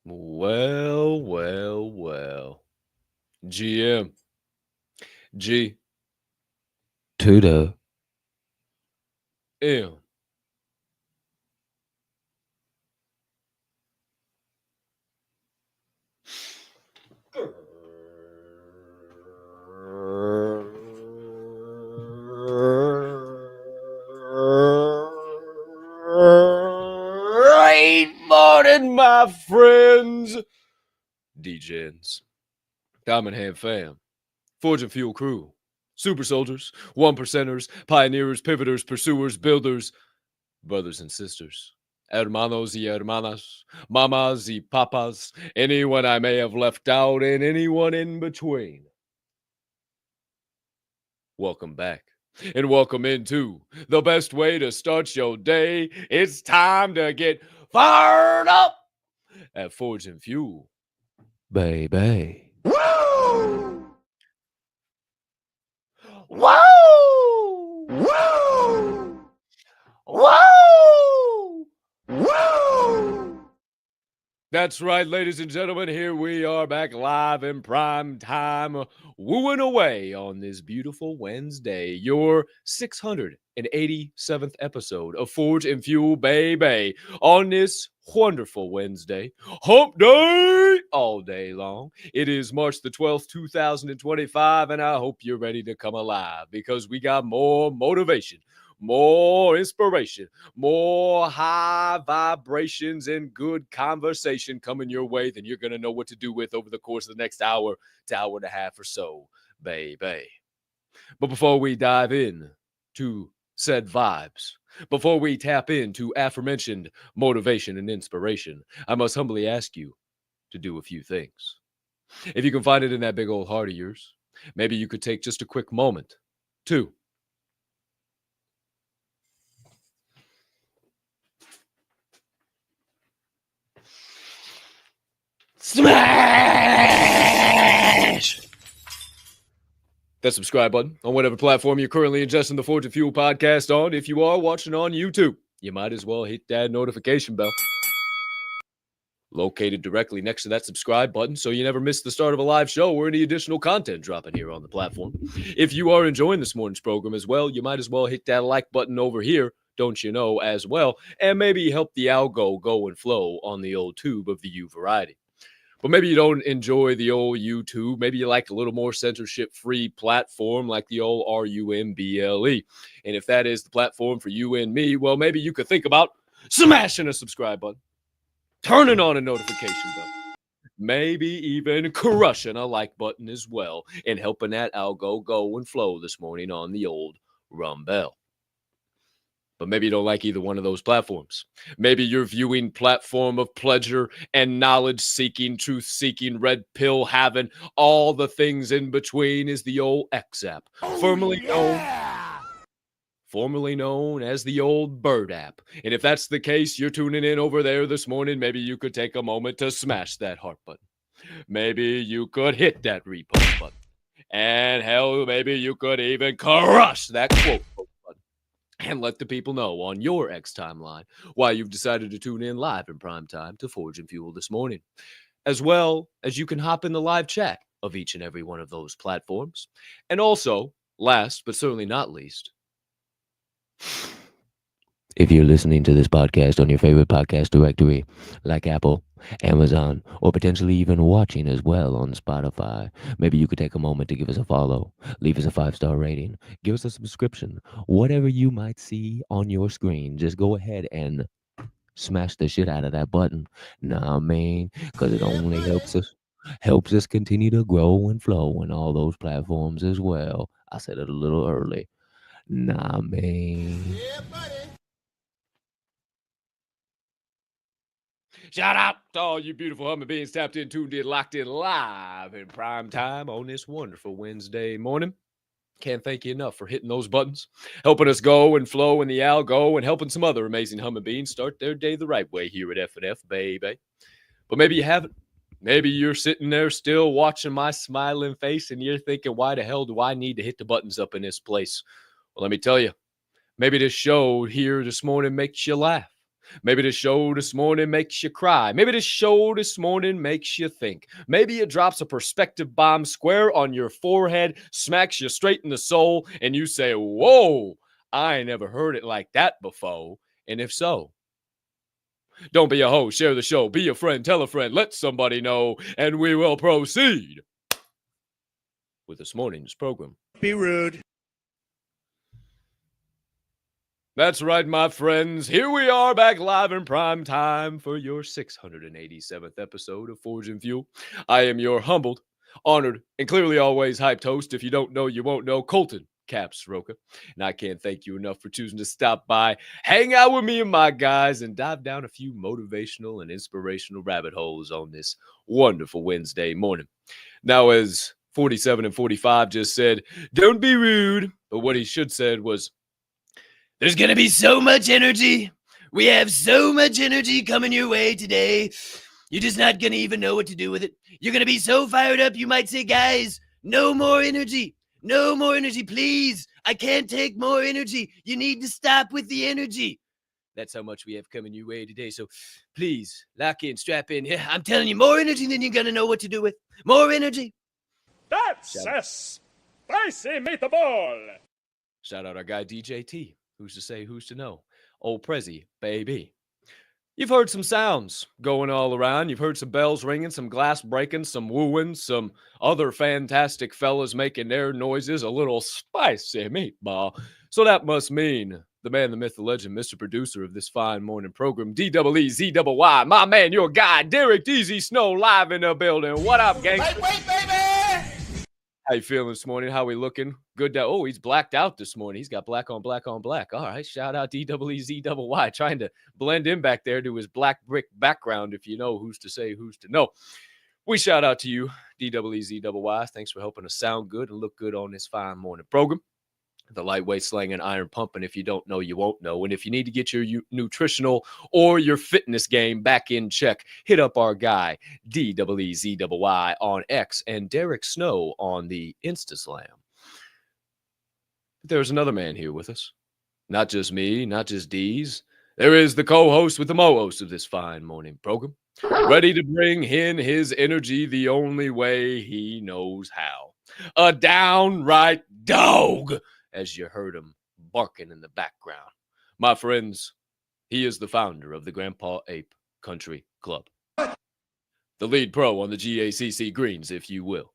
Well, well, well. GM, G, To the M. Great morning, my friends. DJs, Diamond Hand fam, Forge and Fuel crew, super soldiers, one percenters, pioneers, pivoters, pursuers, builders, brothers and sisters, hermanos y hermanas, mamas y papas, anyone I may have left out, and anyone in between. Welcome back. And welcome into the best way to start your day. It's time to get fired up at Forge and Fuel. baby. Whoa! Whoa! Whoa! That's right, ladies and gentlemen. Here we are back live in prime time, wooing away on this beautiful Wednesday. Your 687th episode of Forge and Fuel, baby. On this wonderful Wednesday, hump day all day long. It is March the 12th, 2025, and I hope you're ready to come alive because we got more motivation, more inspiration, more high vibrations and good conversation coming your way than you're going to know what to do with over the course of the next hour to hour and a half or so, baby. But before we dive in to said vibes, before we tap into aforementioned motivation and inspiration, I must humbly ask you to do a few things. If you can find it in that big old heart of yours, maybe you could take just a quick moment to smash that subscribe button on whatever platform you're currently ingesting the Forge and Fuel podcast on. If you are watching on YouTube, you might as well hit that notification bell located directly next to that subscribe button so you never miss the start of a live show or any additional content dropping here on the platform. If you are enjoying this morning's program as well, you might as well hit that like button over here, don't you know, as well, and maybe help the algo go and flow on the old tube of the U variety. But maybe you don't enjoy the old YouTube. Maybe you like a little more censorship-free platform like the old RUMBLE. And if that is the platform for you and me, well, maybe you could think about smashing a subscribe button, turning on a notification bell, maybe even crushing a like button as well, and helping that algo go and flow this morning on the old Rumble. But maybe you don't like either one of those platforms. Maybe your viewing platform of pleasure and knowledge seeking, truth seeking, red pill having, all the things in between is the old X app, formerly known as the old Bird app. And if that's the case, you're tuning in over there this morning, maybe you could take a moment to smash that heart button. Maybe you could hit that repost button. And hell, maybe you could even crush that quote button and let the people know on your X timeline why you've decided to tune in live in prime time to Forge and Fuel this morning. As well as you can hop in the live chat of each and every one of those platforms. And also, last but certainly not least, If you're listening to this podcast on your favorite podcast directory, like Apple, Amazon, or potentially even watching as well on Spotify, maybe you could take a moment to give us a follow, leave us a 5-star rating, give us a subscription, whatever you might see on your screen. Just go ahead and smash the shit out of that button. Nah, man, because it only helps us continue to grow and flow in all those platforms as well. I said it a little early. Nah, man. shout out to all you beautiful human beings tapped in, tuned in, locked in live in prime time on this wonderful Wednesday morning. Can't thank you enough for hitting those buttons, helping us go and flow in the algo, and helping some other amazing human beings start their day the right way here at F&F, baby. But maybe you haven't. Maybe you're sitting there still watching my smiling face and you're thinking, why the hell do I need to hit the buttons up in this place? Well, let me tell you, maybe this show here this morning makes you laugh. Maybe the show this morning makes you cry. Maybe the show this morning makes you think. Maybe it drops a perspective bomb square on your forehead, smacks you straight in the soul, and you say, whoa, I ain't never heard it like that before. And if so, don't be a hoe, share the show, be a friend, tell a friend, let somebody know, and we will proceed with this morning's program. Be rude. That's right, my friends. Here we are back live in prime time for your 687th episode of Forge and Fuel. I am your humbled, honored, and clearly always hyped host. If you don't know, you won't know, Colton Capp Swirl One. And I can't thank you enough for choosing to stop by, hang out with me and my guys, and dive down a few motivational and inspirational rabbit holes on this wonderful Wednesday morning. Now, as 47 and 45 just said, don't be rude. But what he should said was, there's going to be so much energy. We have so much energy coming your way today. You're just not going to even know what to do with it. You're going to be so fired up, you might say, guys, no more energy. No more energy, please. I can't take more energy. You need to stop with the energy. That's how much we have coming your way today. So please, lock in, strap in. I'm telling you, more energy than you're going to know what to do with. More energy. That's a spicy meatball. Shout out our guy, DJT. Who's to say, who's to know? Old Prezi, baby. You've heard some sounds going all around. You've heard some bells ringing, some glass breaking, some wooing, some other fantastic fellas making their noises, a little spicy meatball. So that must mean the man, the myth, the legend, Mr. Producer of this fine morning program, DEEZYY, my man, your guy, Derek DZ Snow, live in the building. What up, gang? Wait, baby! How you feeling this morning? How we looking? Good. Oh, he's blacked out this morning. He's got black on black on black. All right. Shout out DEEZYY, trying to blend in back there to his black brick background. If you know who's to say, who's to know. We shout out to you, DEEZYY. Thanks for helping us sound good and look good on this fine morning program. The lightweight slang and iron pumping. If you don't know, you won't know. And if you need to get your nutritional or your fitness game back in check, hit up our guy, DEEZYY on X and Derek Snow on the Instaslam. But there's another man here with us. Not just me, not just D's. There is the co-host with the mo-host of this fine morning program, ready to bring in his energy the only way he knows how. A downright dog, as you heard him barking in the background. My friends, he is the founder of the Grandpa Ape Country Club. The lead pro on the GACC Greens, if you will.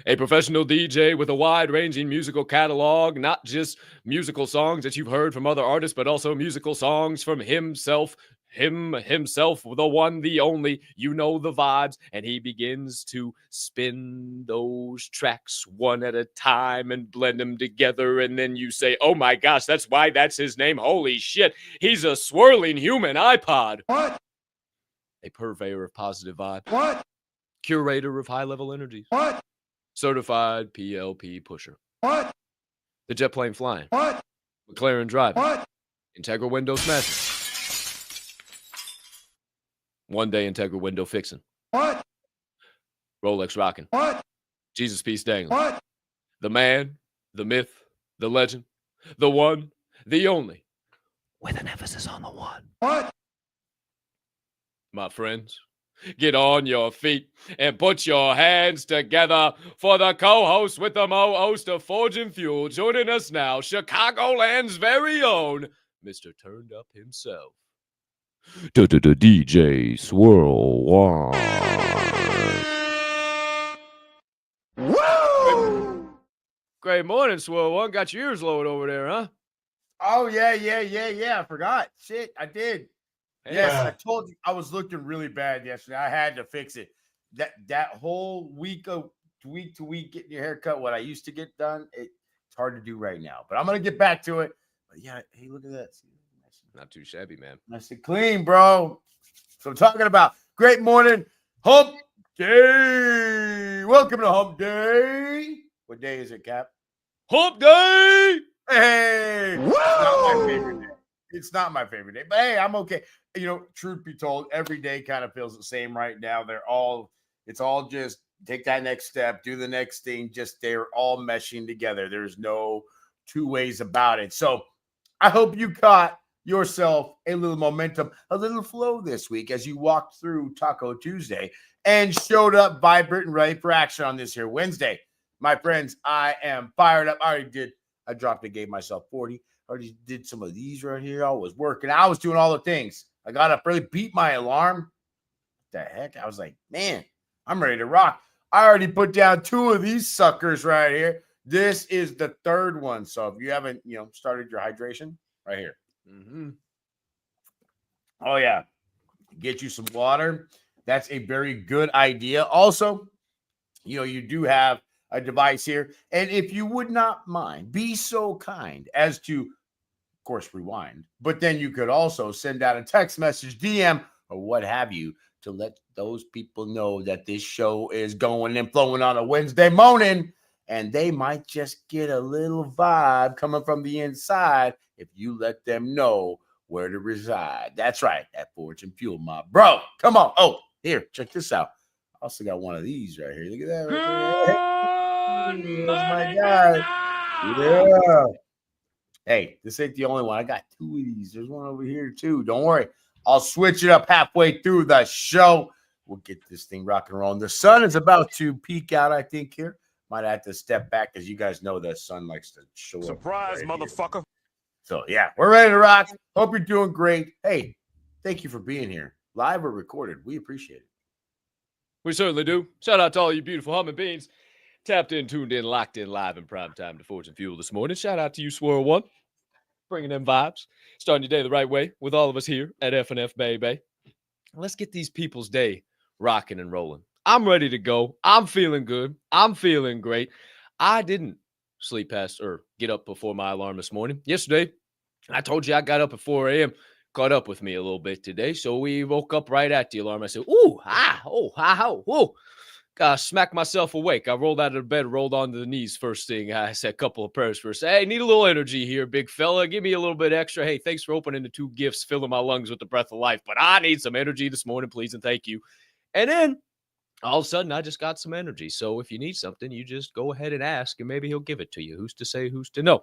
A professional DJ with a wide-ranging musical catalog, not just musical songs that you've heard from other artists, but also musical songs from himself, the one, the only, you know the vibes, and he begins to spin those tracks one at a time and blend them together, and then you say, oh my gosh, that's why that's his name. Holy shit, he's a swirling human iPod. What? A purveyor of positive vibe. What? Curator of high-level energies. What? Certified PLP pusher. What? The jet plane flying. What? McLaren driving. What? Integra window smashing. One day Integra window fixing. What? Rolex rocking. What? Jesus piece dangling. What? The man, the myth, the legend, the one, the only. With an emphasis on the one. What? My friends, get on your feet and put your hands together for the co-host with the mo-host of Forge and Fuel. Joining us now, Chicagoland's very own Mr. Turned Up himself, DJ Swirl One. Woo! Great morning, Swirl One. Got your ears lowered over there, huh? Oh, yeah. I forgot. Shit, I did. Yes, I told you I was looking really bad yesterday. I had to fix it. That whole week to week getting your hair cut, what I used to get done, it's hard to do right now. But I'm gonna get back to it. But yeah, hey, look at that. Not too shabby, man. Nice and clean, bro. So I'm talking about great morning, hump day. Welcome to hump day. What day is it, Cap? Hump day! Hey, it's not my favorite day. It's not my favorite day, but hey, I'm okay. You know, truth be told, every day kind of feels the same right now. It's all just take that next step, do the next thing. Just they're all meshing together. There's no two ways about it. So I hope you caught yourself a little momentum, a little flow this week as you walked through Taco Tuesday and showed up vibrant and ready for action on this here Wednesday. My friends, I am fired up. I dropped and gave myself 40. Already did some of these right here. I was working. I was doing all the things. I got up early, beat my alarm. What the heck? I was like, man, I'm ready to rock. I already put down 2 of these suckers right here. This is the 3rd one. So if you haven't, started your hydration, right here. Mm-hmm. Oh, yeah. Get you some water. That's a very good idea. Also, you do have a device here. And if you would not mind, be so kind as to, of course, rewind. But then you could also send out a text message, DM, or what have you, to let those people know that this show is going and flowing on a Wednesday morning. And they might just get a little vibe coming from the inside if you let them know where to reside. That's right, at Forge and Fuel, my bro. Come on. Oh, here, check this out. I also got one of these right here. Look at that right there. That's my guy. Yeah. Hey, this ain't the only one. I got 2 of these. There's one over here too. Don't worry. I'll switch it up halfway through the show. We'll get this thing rock and rolling. The sun is about to peek out, I think, here. Might have to step back because you guys know the sun likes to show up. Surprise, right motherfucker. Here. So, yeah, we're ready to rock. Hope you're doing great. Hey, thank you for being here. Live or recorded. We appreciate it. We certainly do. Shout out to all you beautiful humming beings. Tapped in, tuned in, locked in live in prime time to Forge and Fuel this morning. Shout out to you, Swirl One. Bringing them vibes. Starting your day the right way with all of us here at F&F Baby. Let's get these people's day rocking and rolling. I'm ready to go. I'm feeling good. I'm feeling great. I didn't sleep past or get up before my alarm this morning. Yesterday, I told you I got up at 4 a.m. Caught up with me a little bit today. So we woke up right at the alarm. I said, ooh, whoa. Smacked myself awake. I rolled out of bed, rolled onto the knees first thing. I said a couple of prayers first. Hey, need a little energy here, big fella. Give me a little bit extra. Hey, thanks for opening the 2 gifts, filling my lungs with the breath of life. But I need some energy this morning, please, and thank you. And then all of a sudden, I just got some energy. So if you need something, you just go ahead and ask, and maybe he'll give it to you. Who's to say, who's to know?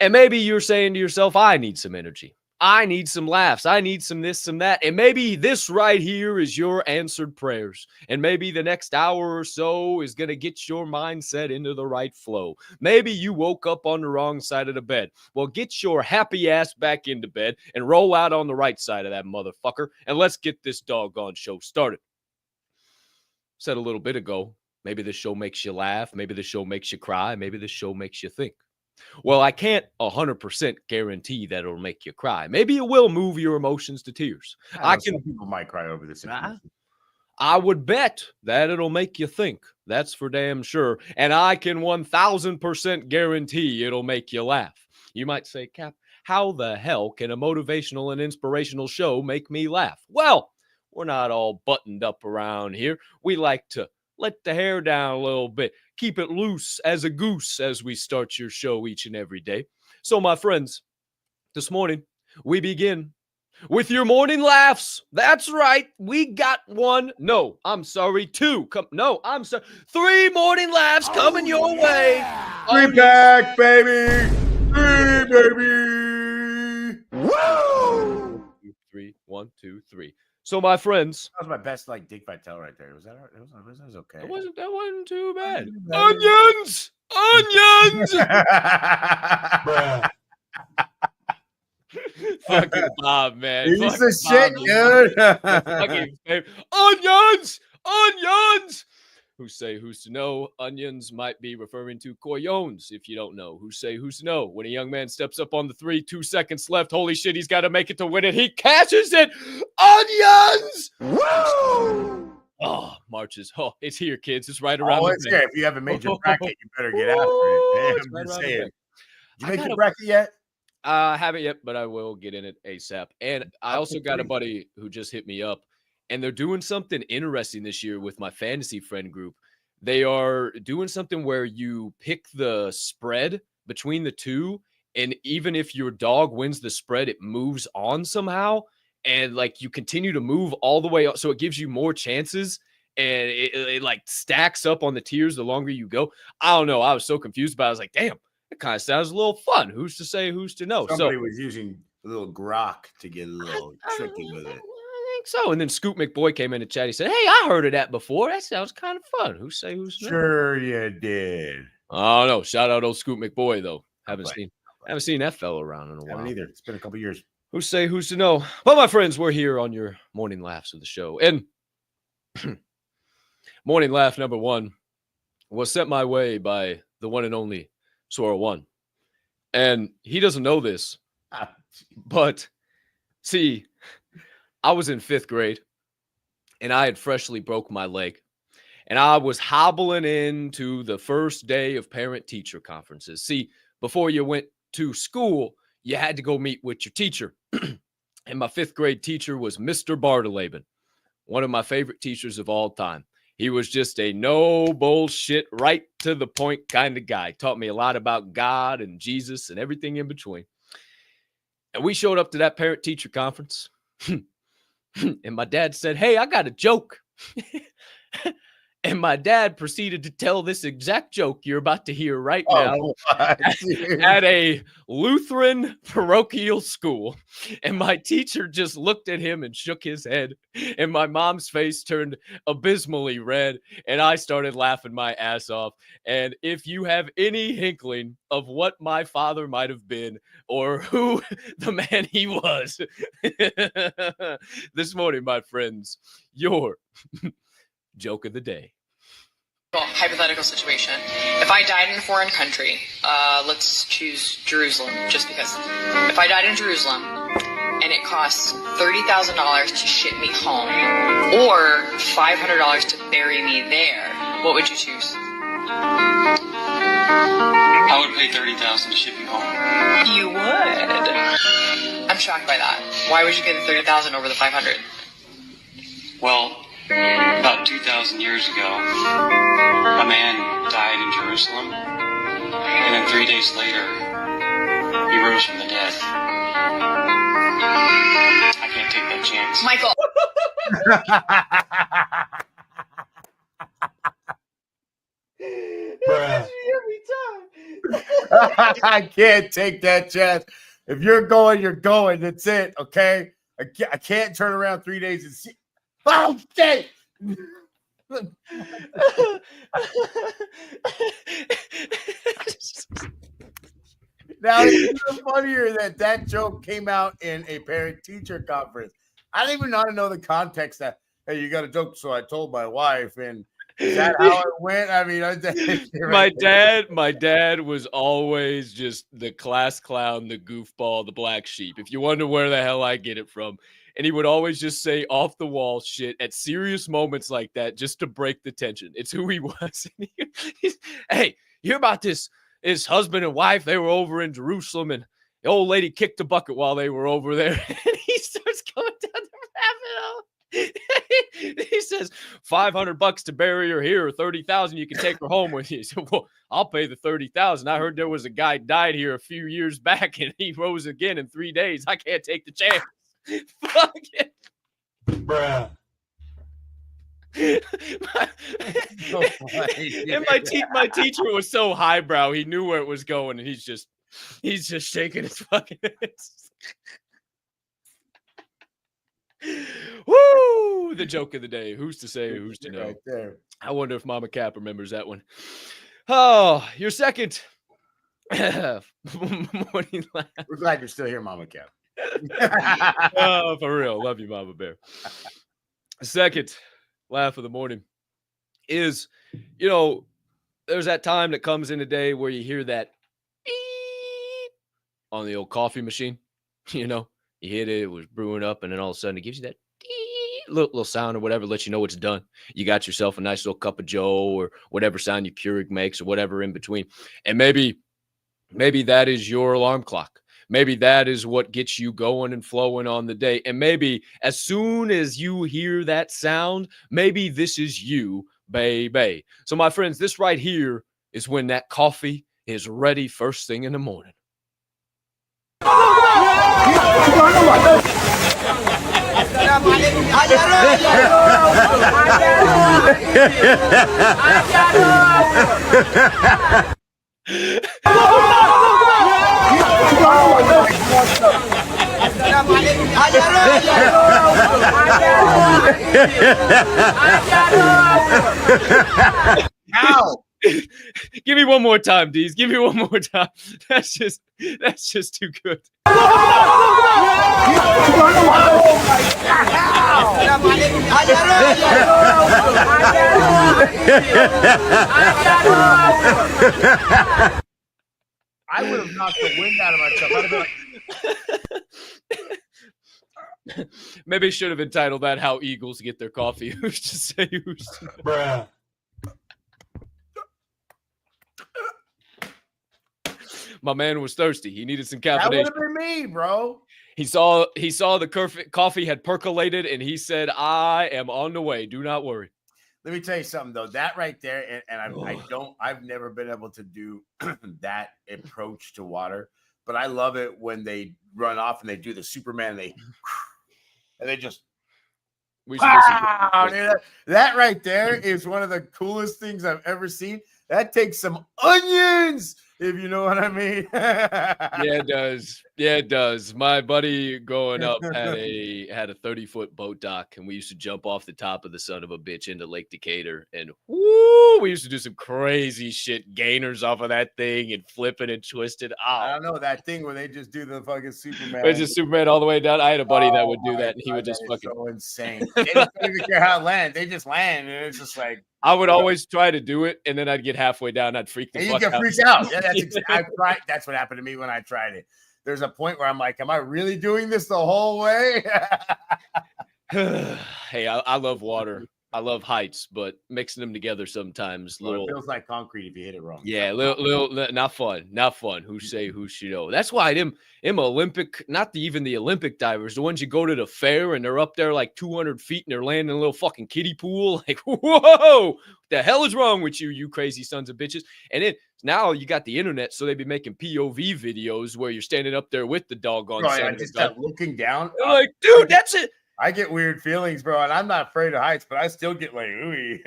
And maybe you're saying to yourself, I need some energy. I need some laughs. I need some this, some that. And maybe this right here is your answered prayers. And maybe the next hour or so is going to get your mindset into the right flow. Maybe you woke up on the wrong side of the bed. Well, get your happy ass back into bed and roll out on the right side of that motherfucker. And let's get this doggone show started. Said a little bit ago, maybe this show makes you laugh. Maybe this show makes you cry. Maybe this show makes you think. Well, I can't 100% guarantee that it'll make you cry. Maybe it will move your emotions to tears. Some people might cry over this. I would bet that it'll make you think. That's for damn sure. And I can 1000% guarantee it'll make you laugh. You might say, Cap, how the hell can a motivational and inspirational show make me laugh? Well, we're not all buttoned up around here. We like to let the hair down a little bit. Keep it loose as a goose as we start your show each and every day. So, my friends, this morning we begin with your morning laughs. That's right. We got 1. No, I'm sorry. 2. No, I'm sorry. 3 morning laughs coming your way. 3 pack, baby. 3, baby. Woo! 3, 1, 2, 3. So, my friends, that was my best Dick Vitale right there. Was that right? That was okay. That wasn't too bad. Onions! Fucking Bob, man. He's the shit, dude. Onions! Who's to know? Onions might be referring to coyones, if you don't know. Who's to know? When a young man steps up on the 3, 2 seconds left, holy shit, he's got to make it to win it. He cashes it. Onions! Woo! Oh, marches. Oh, it's here, kids. It's right around it's here. If you have a major bracket, you better get after it. I'm just saying. Did you make your bracket yet? I haven't yet, but I will get in it ASAP. And I also got a buddy who just hit me up. And they're doing something interesting this year with my fantasy friend group. They are doing something where you pick the spread between the two. And even if your dog wins the spread, it moves on somehow. And you continue to move all the way up. So it gives you more chances. And it stacks up on the tiers the longer you go. I don't know. I was so confused, but I was like, damn, it kind of sounds a little fun. Who's to say, who's to know? Somebody was using little grok to get a little tricky with it. I think so. And then Scoop McBoy came in the chat. He said, "Hey, I heard of that before. That sounds kind of fun." Who's not? Sure you did. Oh no! Shout out old Scoop McBoy though. Haven't seen that fellow around in a while. Haven't either. It's been a couple years. Who's to know? Well, my friends, we're here on your morning laughs of the show, and morning laugh number one was sent my way by the one and only Swirl One, and he doesn't know this, but see, I was in 5th grade, and I had freshly broke my leg. And I was hobbling into the first day of parent-teacher conferences. See, before you went to school, you had to go meet with your teacher. And my 5th grade teacher was Mr. Bartolaben, one of my favorite teachers of all time. He was just a no bullshit, right to the point kind of guy. Taught me a lot about God and Jesus and everything in between. And we showed up to that parent-teacher conference. And my dad said, "Hey, I got a joke." And my dad proceeded to tell this exact joke you're about to hear right now at a Lutheran parochial school. And my teacher just looked at him and shook his head. And my mom's face turned abysmally red. And I started laughing my ass off. And if you have any inkling of what my father might have been or who the man he was, this morning, my friends, your joke of the day. Hypothetical situation. If I died in a foreign country, let's choose Jerusalem, just because. If I died in Jerusalem and it costs $30,000 to ship me home, or $500 to bury me there, what would you choose? I would pay $30,000 to ship you home. You would? I'm shocked by that. Why would you pay the $30,000 over the $500? Well, about 2,000 years ago, a man died in Jerusalem, and then 3 days later, he rose from the dead. I can't take that chance. Michael. I can't take that chance. If you're going, you're going. That's it. Okay. I can't turn around 3 days and see. Oh, shit. Now, it's even funnier that joke came out in a parent-teacher conference. I didn't even know the context that, hey, you got a joke, so I told my wife, and is that how it went? I mean, my dad was always just the class clown, the goofball, the black sheep. If you wonder where the hell I get it from. And he would always just say off the wall shit at serious moments like that just to break the tension. It's who he was. Hey, you hear about this husband and wife? They were over in Jerusalem and the old lady kicked the bucket while they were over there. And he starts going down the rabbit hole. He says, $500 to bury her here, or $30,000 you can take her home with you. He said, well, I'll pay the $30,000. I heard there was a guy died here a few years back and he rose again in 3 days. I can't take the chance. Fuck it. Bruh. And my teacher was so highbrow, he knew where it was going, and he's just shaking his fucking head. Woo! The joke of the day. Who's to say? Who's to know? Right there. I wonder if Mama Capp remembers that one. Oh, your second morning laugh. We're glad you're still here, Mama Capp. Oh, for real. Love you, Mama Bear. Second laugh of the morning is, there's that time that comes in the day where you hear that beep on the old coffee machine. You hit it, it was brewing up, and then all of a sudden it gives you that little sound or whatever, lets you know it's done. You got yourself a nice little cup of joe or whatever sound your Keurig makes or whatever in between. And maybe that is your alarm clock. Maybe that is what gets you going and flowing on the day. And maybe as soon as you hear that sound, maybe this is you, baby. So my friends, this right here is when that coffee is ready first thing in the morning. Ow! Give me one more time, Deez. Give me one more time. That's just too good. I would have knocked the wind out of myself. I'd have been like, Maybe I should have entitled that "How Eagles Get Their Coffee." Who's to say who's to know? Bruh. My man was thirsty. He needed some that would caffeination. have been me, bro. He saw the coffee had percolated, and he said, "I am on the way. Do not worry." Let me tell you something though. That right there, and I've never been able to do that approach to water, but I love it when they run off and they do the Superman. And they just. We should do some- Wow, dude, that right there is one of the coolest things I've ever seen. That takes some onions, if you know what I mean. Yeah, it does. Yeah, it does. My buddy growing up had a 30-foot boat dock, and we used to jump off the top of the son of a bitch into Lake Decatur, and woo, we used to do some crazy shit, gainers off of that thing and flipping and twisting. I Oh, don't know that thing where they just do the fucking Superman. it's just Superman all the way down. I had a buddy that would do my that, and he would God, just that is fucking. so insane. They don't even care how it lands. They just land, and it's just like. I would always try to do it, and then I'd get halfway down, and I'd freak the And you fuck get out. freaked out. Yeah, I tried. That's what happened to me when I tried it. There's a point where I'm like, am I really doing this the whole way? Hey, I love water. I love heights, but mixing them together sometimes, Well, little. it feels like concrete if you hit it wrong. Yeah, little, not fun, not fun. Who say who should know? That's why them Olympic, not even the Olympic divers, the ones you go to the fair and they're up there like 200 feet and they're landing in a little fucking kiddie pool. Like, whoa, the hell is wrong with you, you crazy sons of bitches? And then now you got the internet, so they be making POV videos where you're standing up there with the doggone. Bro, son I of a just gun. kept looking down. They're like, dude, that's it. I get weird feelings, bro, and I'm not afraid of heights, but I still get like, ooey.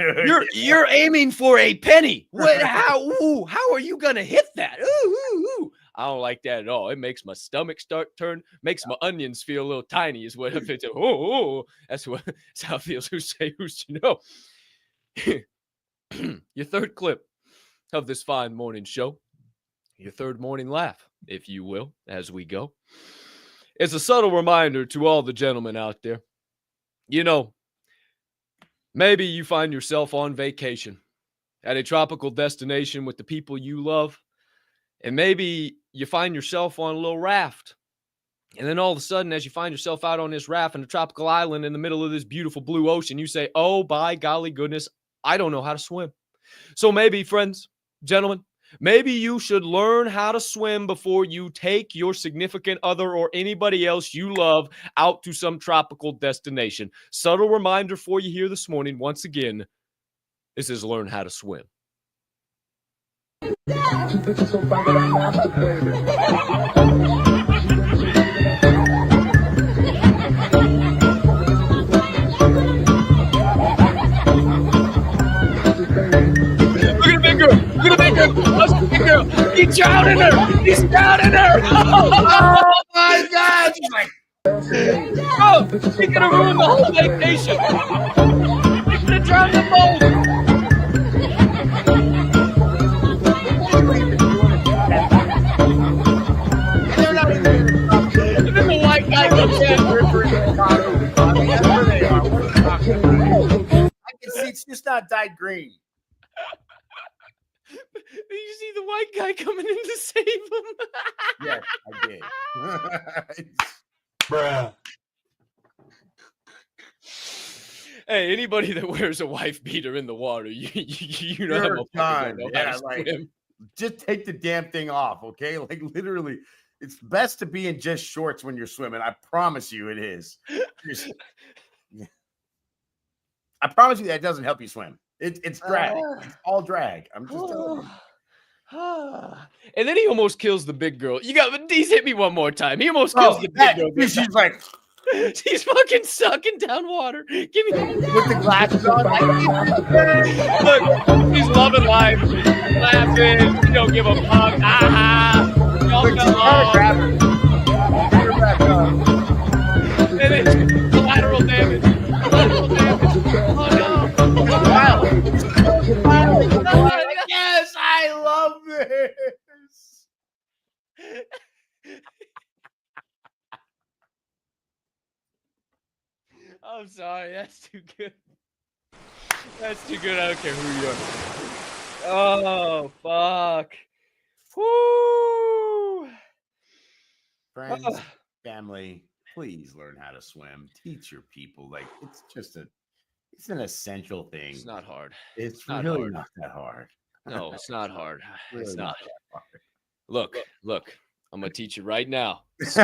You're aiming for a penny. What? How are you gonna hit that? Ooh. I don't like that at all. It makes my stomach start turn. Makes my onions feel a little tiny. Is what if it's that's how it feels. Who's to know? Your third clip of this fine morning show. Your third morning laugh, if you will, as we go. It's a subtle reminder to all the gentlemen out there. You know, maybe you find yourself on vacation at a tropical destination with the people you love, and maybe you find yourself on a little raft. And then all of a sudden, as you find yourself out on this raft in a tropical island in the middle of this beautiful blue ocean, you say, oh, by golly goodness, I don't know how to swim. So maybe, friends, gentlemen, maybe you should learn how to swim before you take your significant other or anybody else you love out to some tropical destination. Subtle reminder for you here this morning. Once again, this is Learn How to Swim. Look at the big girl. Look at the big girl. He's drowning her. He's drowning her. Oh my God! She's like, Oh, he's going to ruin the whole vacation. He's going to drown them both. they're not even in the top ten. And then the white guy comes in. Whatever they are. What are you talking about? I can see it's just not dyed green. You see the white guy coming in to save him. Yes, I did. Bruh. Hey, anybody that wears a wife beater in the water, you know You're how done. know Yeah, how to like- swim. Just take the damn thing off, okay? Like literally, it's best to be in just shorts when you're swimming. I promise you, it is. I promise you that doesn't help you swim. It's drag. It's all drag. I'm just telling you. And then he almost kills the big girl. He's hit me one more time. He almost kills the big girl. She's like She's fucking sucking down water. Give me with the glasses on. Look, she's loving life, laughing. She don't give a fuck. Y'all Look, fell just off. grab her. Get her back up. I love this. I'm sorry. That's too good. That's too good. I don't care who you are. Oh, fuck. Woo! Friends, family, please learn how to swim. Teach your people. Like, it's an essential thing. It's not hard. It's not really hard. not that hard. No, it's not hard. Really It's not. that hard. Look. I'm gonna teach you right now.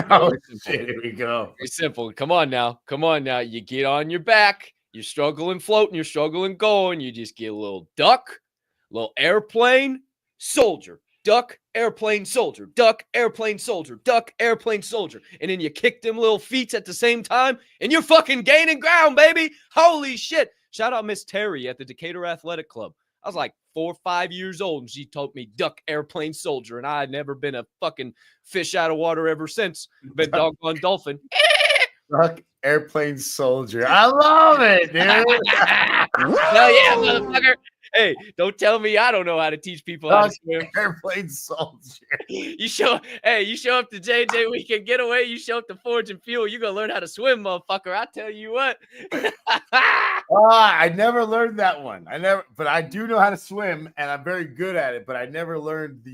Oh, shit, here we go. Very simple. Come on now. You get on your back. You're struggling floating. You're struggling going. You just get a little duck, little airplane, soldier, duck, airplane, soldier, duck, airplane, soldier, duck, airplane, soldier. And then you kick them little feet at the same time, and you're fucking gaining ground, baby. Holy shit. Shout out Miss Terry at the Decatur Athletic Club. I was like 4 or 5 years old, and she taught me duck, airplane, soldier, and I had never been a fucking fish out of water ever since. Been doggone dolphin. Duck, airplane, soldier. I love it, dude. Hell yeah, motherfucker. Hey, don't tell me I don't know how to teach people how to swim. Airplane, soldier. You show up to JJ Weekend Getaway, you show up to Forge and Fuel, you're gonna learn how to swim, motherfucker. I tell you what. I never learned that one. But I do know how to swim, and I'm very good at it. But I never learned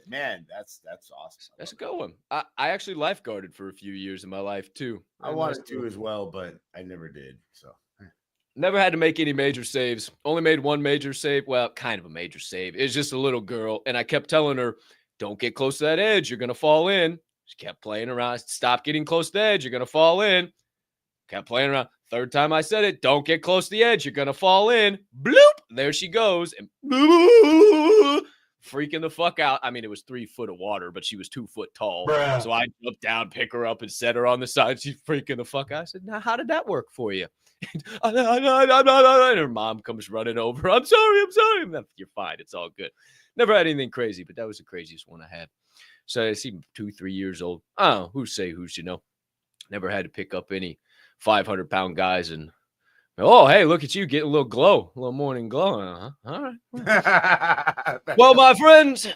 man. That's awesome. That's a good one. I actually lifeguarded for a few years in my life too. I wanted to as well, but I never did. So never had to make any major saves. Only made one major save. Well, kind of a major save. It's just a little girl, and I kept telling her, "Don't get close to that edge. You're gonna fall in." She kept playing around. Stop getting close to the edge. You're gonna fall in. Kept playing around. Third time I said it, don't get close to the edge. You're going to fall in. Bloop. There she goes. And freaking the fuck out. I mean, it was 3 foot of water, but she was 2 foot tall. Bruh. So I jumped down, pick her up, and set her on the side. She's freaking the fuck out. I said, now, how did that work for you? And her mom comes running over. I'm sorry. You're fine. It's all good. Never had anything crazy, but that was the craziest one I had. So I see 2-3 years old. Oh, who's, you know. Never had to pick up any 500-pound guys and hey, look at you getting a little glow, a little morning glow. All right. Well, my friends,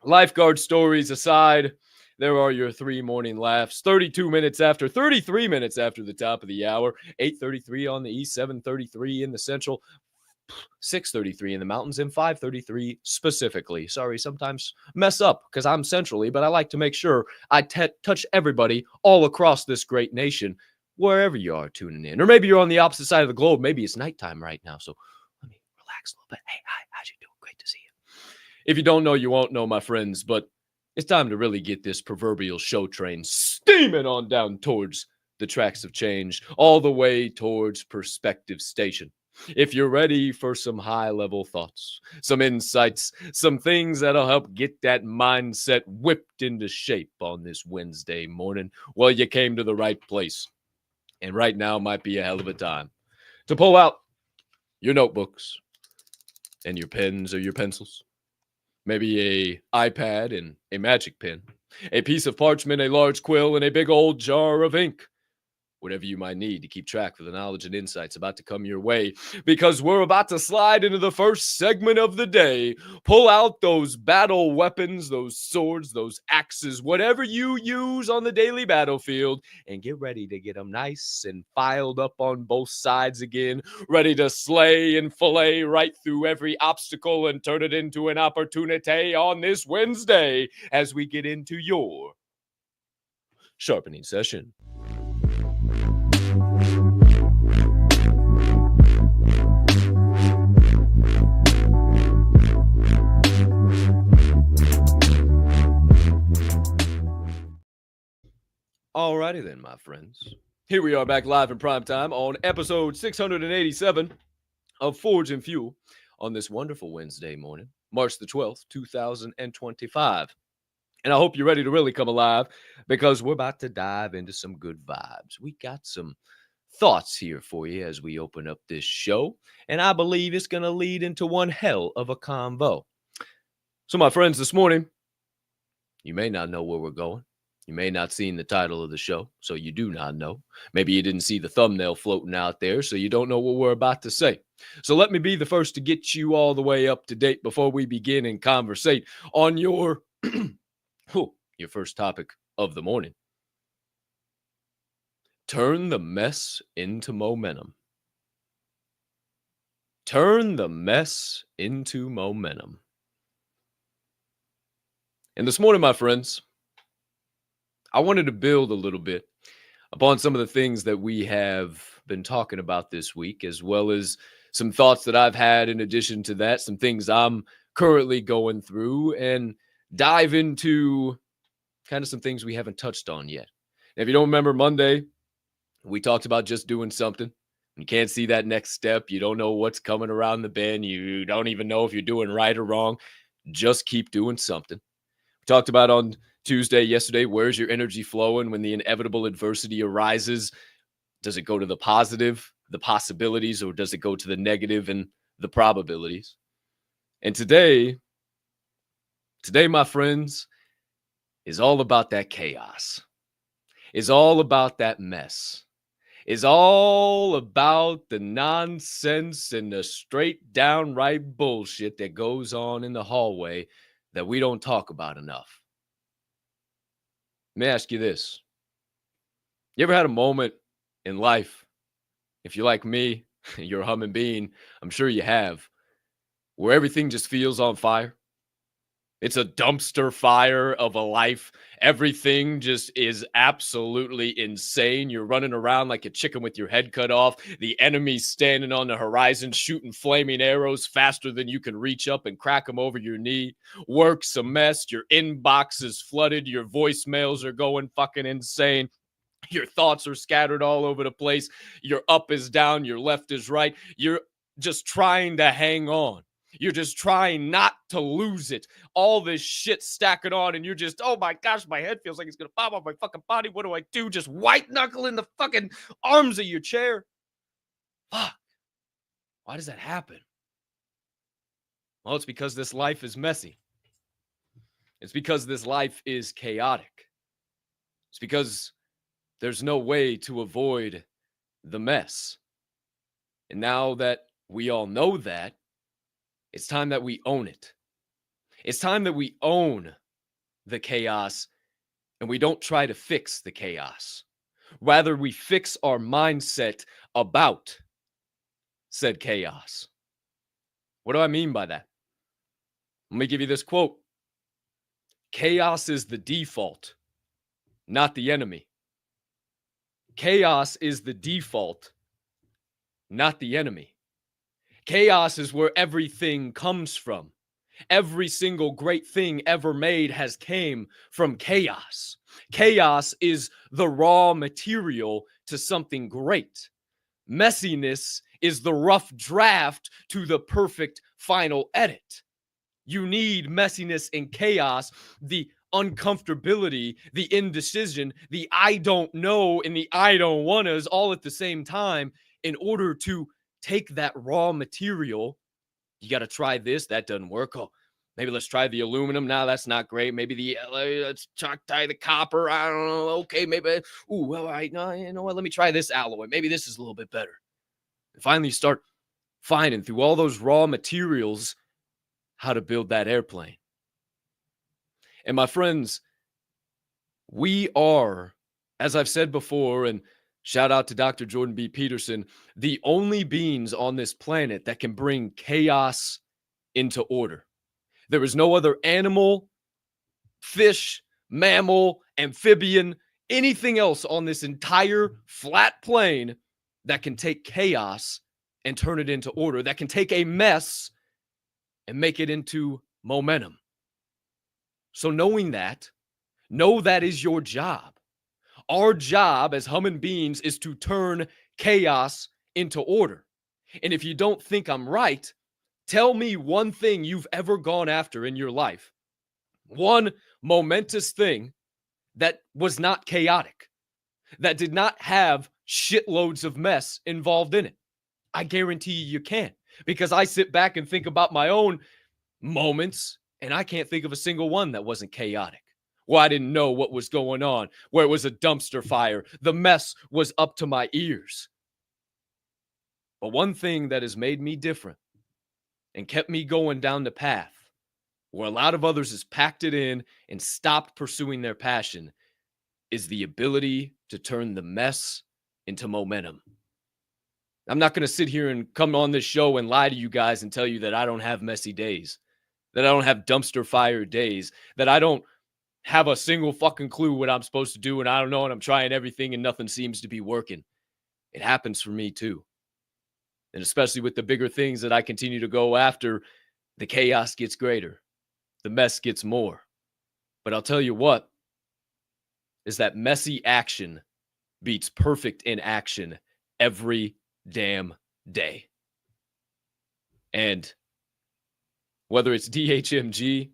lifeguard stories aside, there are your 3 morning laughs. 33 minutes after the top of the hour. 8:33 on the east, 7:33 in the central, 6:33 in the mountains, and 5:33 specifically. Sorry, sometimes mess up because I'm centrally, but I like to make sure I touch everybody all across this great nation, wherever you are tuning in. Or maybe you're on the opposite side of the globe. Maybe it's nighttime right now, so let me relax a little bit. Hey, hi, how's you doing? Great to see you. If you don't know, you won't know, my friends, but it's time to really get this proverbial show train steaming on down towards the tracks of change, all the way towards Perspective Station. If you're ready for some high-level thoughts, some insights, some things that'll help get that mindset whipped into shape on this Wednesday morning, well, you came to the right place. And right now might be a hell of a time to pull out your notebooks and your pens or your pencils, maybe a iPad and a magic pen, a piece of parchment, a large quill, and a big old jar of ink. Whatever you might need to keep track of the knowledge and insights about to come your way, because we're about to slide into the first segment of the day. Pull out those battle weapons, those swords, those axes, whatever you use on the daily battlefield, and get ready to get them nice and filed up on both sides again, ready to slay and fillet right through every obstacle and turn it into an opportunity on this Wednesday as we get into your sharpening session. Alrighty then, my friends. Here we are back live in prime time on episode 687 of Forge and Fuel on this wonderful Wednesday morning, March the 12th, 2025. And I hope you're ready to really come alive because we're about to dive into some good vibes. We got some thoughts here for you as we open up this show, and I believe it's going to lead into one hell of a convo. So, my friends, this morning, you may not know where we're going. You may not seen the title of the show, so you do not know. Maybe you didn't see the thumbnail floating out there, so you don't know what we're about to say. So let me be the first to get you all the way up to date before we begin and conversate on your your first topic of the morning. Turn the mess into momentum. Turn the mess into momentum. And this morning, my friends, I wanted to build a little bit upon some of the things that we have been talking about this week, as well as some thoughts that I've had in addition to that, some things I'm currently going through, and dive into kind of some things we haven't touched on yet. Now, if you don't remember Monday, we talked about just doing something. You can't see that next step. You don't know what's coming around the bend. You don't even know if you're doing right or wrong. Just keep doing something. We talked about on yesterday, where's your energy flowing when the inevitable adversity arises? Does it go to the positive, the possibilities, or does it go to the negative and the probabilities? And today, my friends, is all about that chaos. Is all about that mess. Is all about the nonsense and the straight downright bullshit that goes on in the hallway that we don't talk about enough. Let me ask you this. You ever had a moment in life, if you're like me, you're a humming bean, I'm sure you have, where everything just feels on fire? It's a dumpster fire of a life. Everything just is absolutely insane. You're running around like a chicken with your head cut off. The enemy's standing on the horizon, shooting flaming arrows faster than you can reach up and crack them over your knee. Work's a mess. Your inbox is flooded. Your voicemails are going fucking insane. Your thoughts are scattered all over the place. Your up is down. Your left is right. You're just trying to hang on. You're just trying not to lose it. All this shit stacking on, and you're just, oh my gosh, my head feels like it's going to pop off my fucking body. What do I do? Just white knuckle in the fucking arms of your chair. Fuck. Why does that happen? Well, it's because this life is messy. It's because this life is chaotic. It's because there's no way to avoid the mess. And now that we all know that, it's time that we own it. It's time that we own the chaos and we don't try to fix the chaos. Rather, we fix our mindset about said chaos. What do I mean by that? Let me give you this quote. Chaos is the default, not the enemy. Chaos is the default, not the enemy. Chaos is where everything comes from. Every single great thing ever made has came from chaos. Chaos is the raw material to something great. Messiness is the rough draft to the perfect final edit. You need messiness and chaos, the uncomfortability, the indecision, the I don't know, and the I don't wannas all at the same time in order to take that raw material. You got to try this. That doesn't work. Oh, maybe let's try the aluminum. Now that's not great. Maybe let's tie the copper. I don't know. Okay, maybe. Ooh, all right. No, you know what? Let me try this alloy. Maybe this is a little bit better. And finally, start finding through all those raw materials how to build that airplane. And my friends, we are, as I've said before, and shout out to Dr. Jordan B. Peterson, the only beings on this planet that can bring chaos into order. There is no other animal, fish, mammal, amphibian, anything else on this entire flat plane that can take chaos and turn it into order, that can take a mess and make it into momentum. So knowing that, know that is your job. Our job as human beings is to turn chaos into order. And if you don't think I'm right, tell me one thing you've ever gone after in your life. One momentous thing that was not chaotic, that did not have shitloads of mess involved in it. I guarantee you can't, because I sit back and think about my own moments, and I can't think of a single one that wasn't chaotic. where I didn't know what was going on, where it was a dumpster fire. The mess was up to my ears. But one thing that has made me different and kept me going down the path where a lot of others has packed it in and stopped pursuing their passion is the ability to turn the mess into momentum. I'm not going to sit here and come on this show and lie to you guys and tell you that I don't have messy days, that I don't have dumpster fire days, that I don't have a single fucking clue what I'm supposed to do and I don't know and I'm trying everything and nothing seems to be working. It happens for me too. And especially with the bigger things that I continue to go after, the chaos gets greater. The mess gets more. But I'll tell you what, is that messy action beats perfect inaction every damn day. And whether it's DHMG,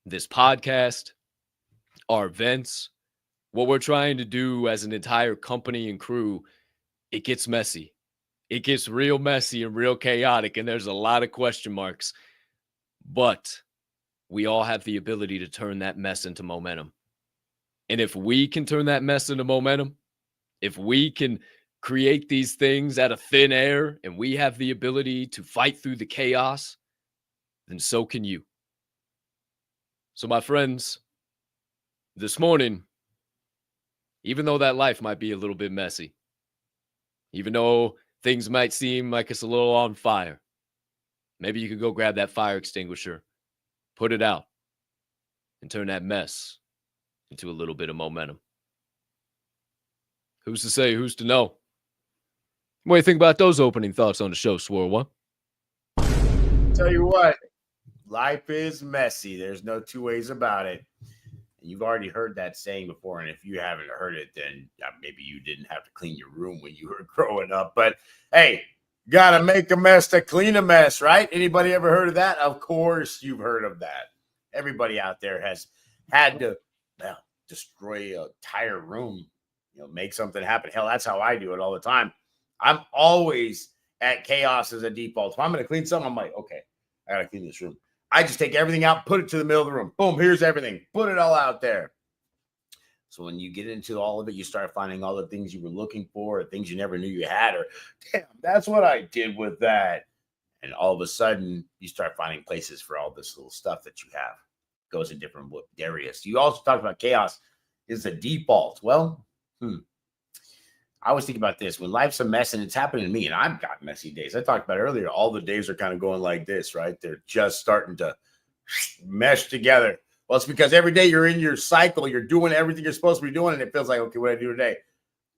this podcast, our events, what we're trying to do as an entire company and crew, it gets messy. It gets real messy and real chaotic, and there's a lot of question marks. But we all have the ability to turn that mess into momentum. And if we can turn that mess into momentum, if we can create these things out of thin air and we have the ability to fight through the chaos, then so can you. So my friends, this morning, even though that life might be a little bit messy, even though things might seem like it's a little on fire, maybe you could go grab that fire extinguisher, put it out, and turn that mess into a little bit of momentum. Who's to say? Who's to know? What do you think about those opening thoughts on the show, Swirl One? Tell you what, life is messy. There's no two ways about it. You've already heard that saying before, and if you haven't heard it, then maybe you didn't have to clean your room when you were growing up. But hey, gotta make a mess to clean a mess, right? Anybody ever heard of that? Of course you've heard of that. Everybody out there has had to destroy an entire room, make something happen. Hell, that's how I do it all the time. I'm always at chaos as a default. If I'm going to clean something, I'm like, okay, I got to clean this room. I just take everything out, put it to the middle of the room. Boom, here's everything. Put it all out there. So when you get into all of it, you start finding all the things you were looking for, or things you never knew you had, or damn, that's what I did with that. And all of a sudden, you start finding places for all this little stuff that you have. It goes in different areas. You also talked about chaos is the default. Well, I always think about this. When life's a mess, and it's happening to me, and I've got messy days. I talked about earlier, all the days are kind of going like this, right? They're just starting to mesh together. Well, it's because every day you're in your cycle, you're doing everything you're supposed to be doing, and it feels like, okay, what do I do today?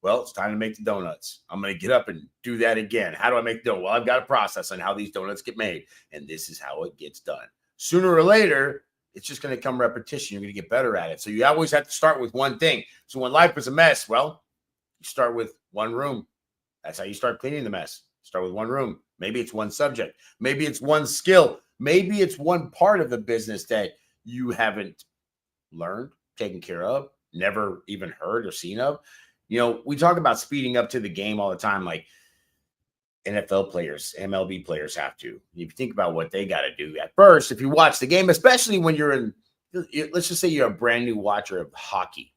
Well, it's time to make the donuts. I'm going to get up and do that again. How do I make the dough? Well, I've got a process on how these donuts get made, and this is how it gets done. Sooner or later, it's just going to come repetition. You're going to get better at it. So you always have to start with one thing. So when life is a mess, well, you start with one room. That's how you start cleaning the mess. Start with one room. Maybe it's one subject. Maybe it's one skill. Maybe it's one part of the business that you haven't learned, taken care of, never even heard or seen of. We talk about speeding up to the game all the time, like NFL players, MLB players have to. If you think about what they got to do at first, if you watch the game, especially when let's just say you're a brand new watcher of hockey.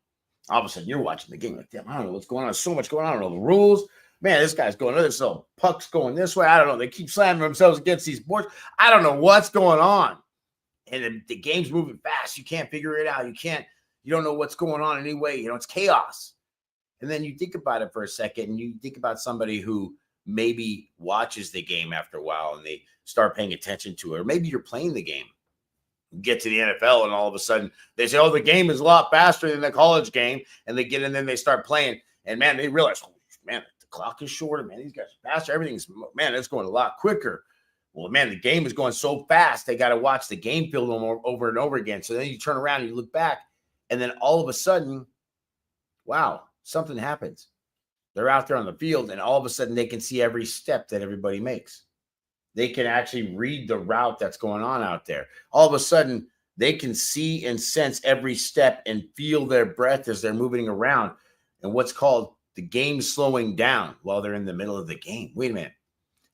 All of a sudden, you're watching the game like, damn, I don't know what's going on. There's so much going on. I don't know the rules. Man, this guy's going this. So puck's going this way. I don't know. They keep slamming themselves against these boards. I don't know what's going on. And the game's moving fast. You can't figure it out. You don't know what's going on anyway. It's chaos. And then you think about it for a second, and you think about somebody who maybe watches the game after a while and they start paying attention to it. Or maybe you're playing the game. Get to the NFL, and all of a sudden they say, oh, the game is a lot faster than the college game. And they get in, then they start playing. And man, they realize, oh, man, the clock is shorter. Man, these guys are faster. It's going a lot quicker. Well, man, the game is going so fast. They got to watch the game film over and over again. So then you turn around and you look back, and then all of a sudden, wow, something happens. They're out there on the field, and all of a sudden they can see every step that everybody makes. They can actually read the route that's going on out there. All of a sudden, they can see and sense every step and feel their breath as they're moving around. And what's called the game slowing down while they're in the middle of the game. Wait a minute.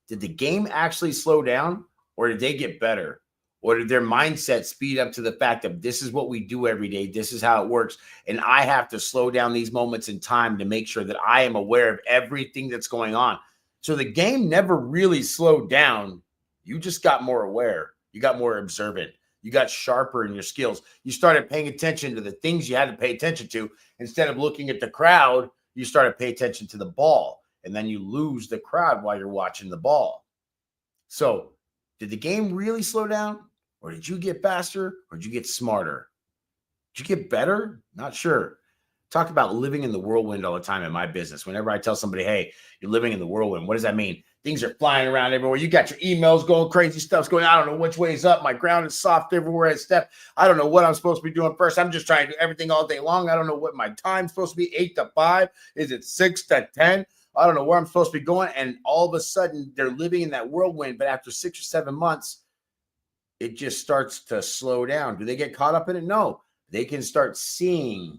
Did the game actually slow down, or did they get better? Or did their mindset speed up to the fact of this is what we do every day, this is how it works, and I have to slow down these moments in time to make sure that I am aware of everything that's going on. So the game never really slowed down. You just got more aware. You got more observant. You got sharper in your skills. You started paying attention to the things you had to pay attention to. Instead of looking at the crowd, you started paying attention to the ball. And then you lose the crowd while you're watching the ball. So did the game really slow down? Or did you get faster? Or did you get smarter? Did you get better? Not sure. Talk about living in the whirlwind all the time in my business. Whenever I tell somebody, hey, you're living in the whirlwind, what does that mean? Things are flying around everywhere. You got your emails going, crazy stuff's going. I don't know which way is up. My ground is soft everywhere I step. I don't know what I'm supposed to be doing first. I'm just trying to do everything all day long. I don't know what my time's supposed to be, 8 to 5. Is it 6 to 10? I don't know where I'm supposed to be going. And all of a sudden, they're living in that whirlwind. But after 6 or 7 months, it just starts to slow down. Do they get caught up in it? No. They can start seeing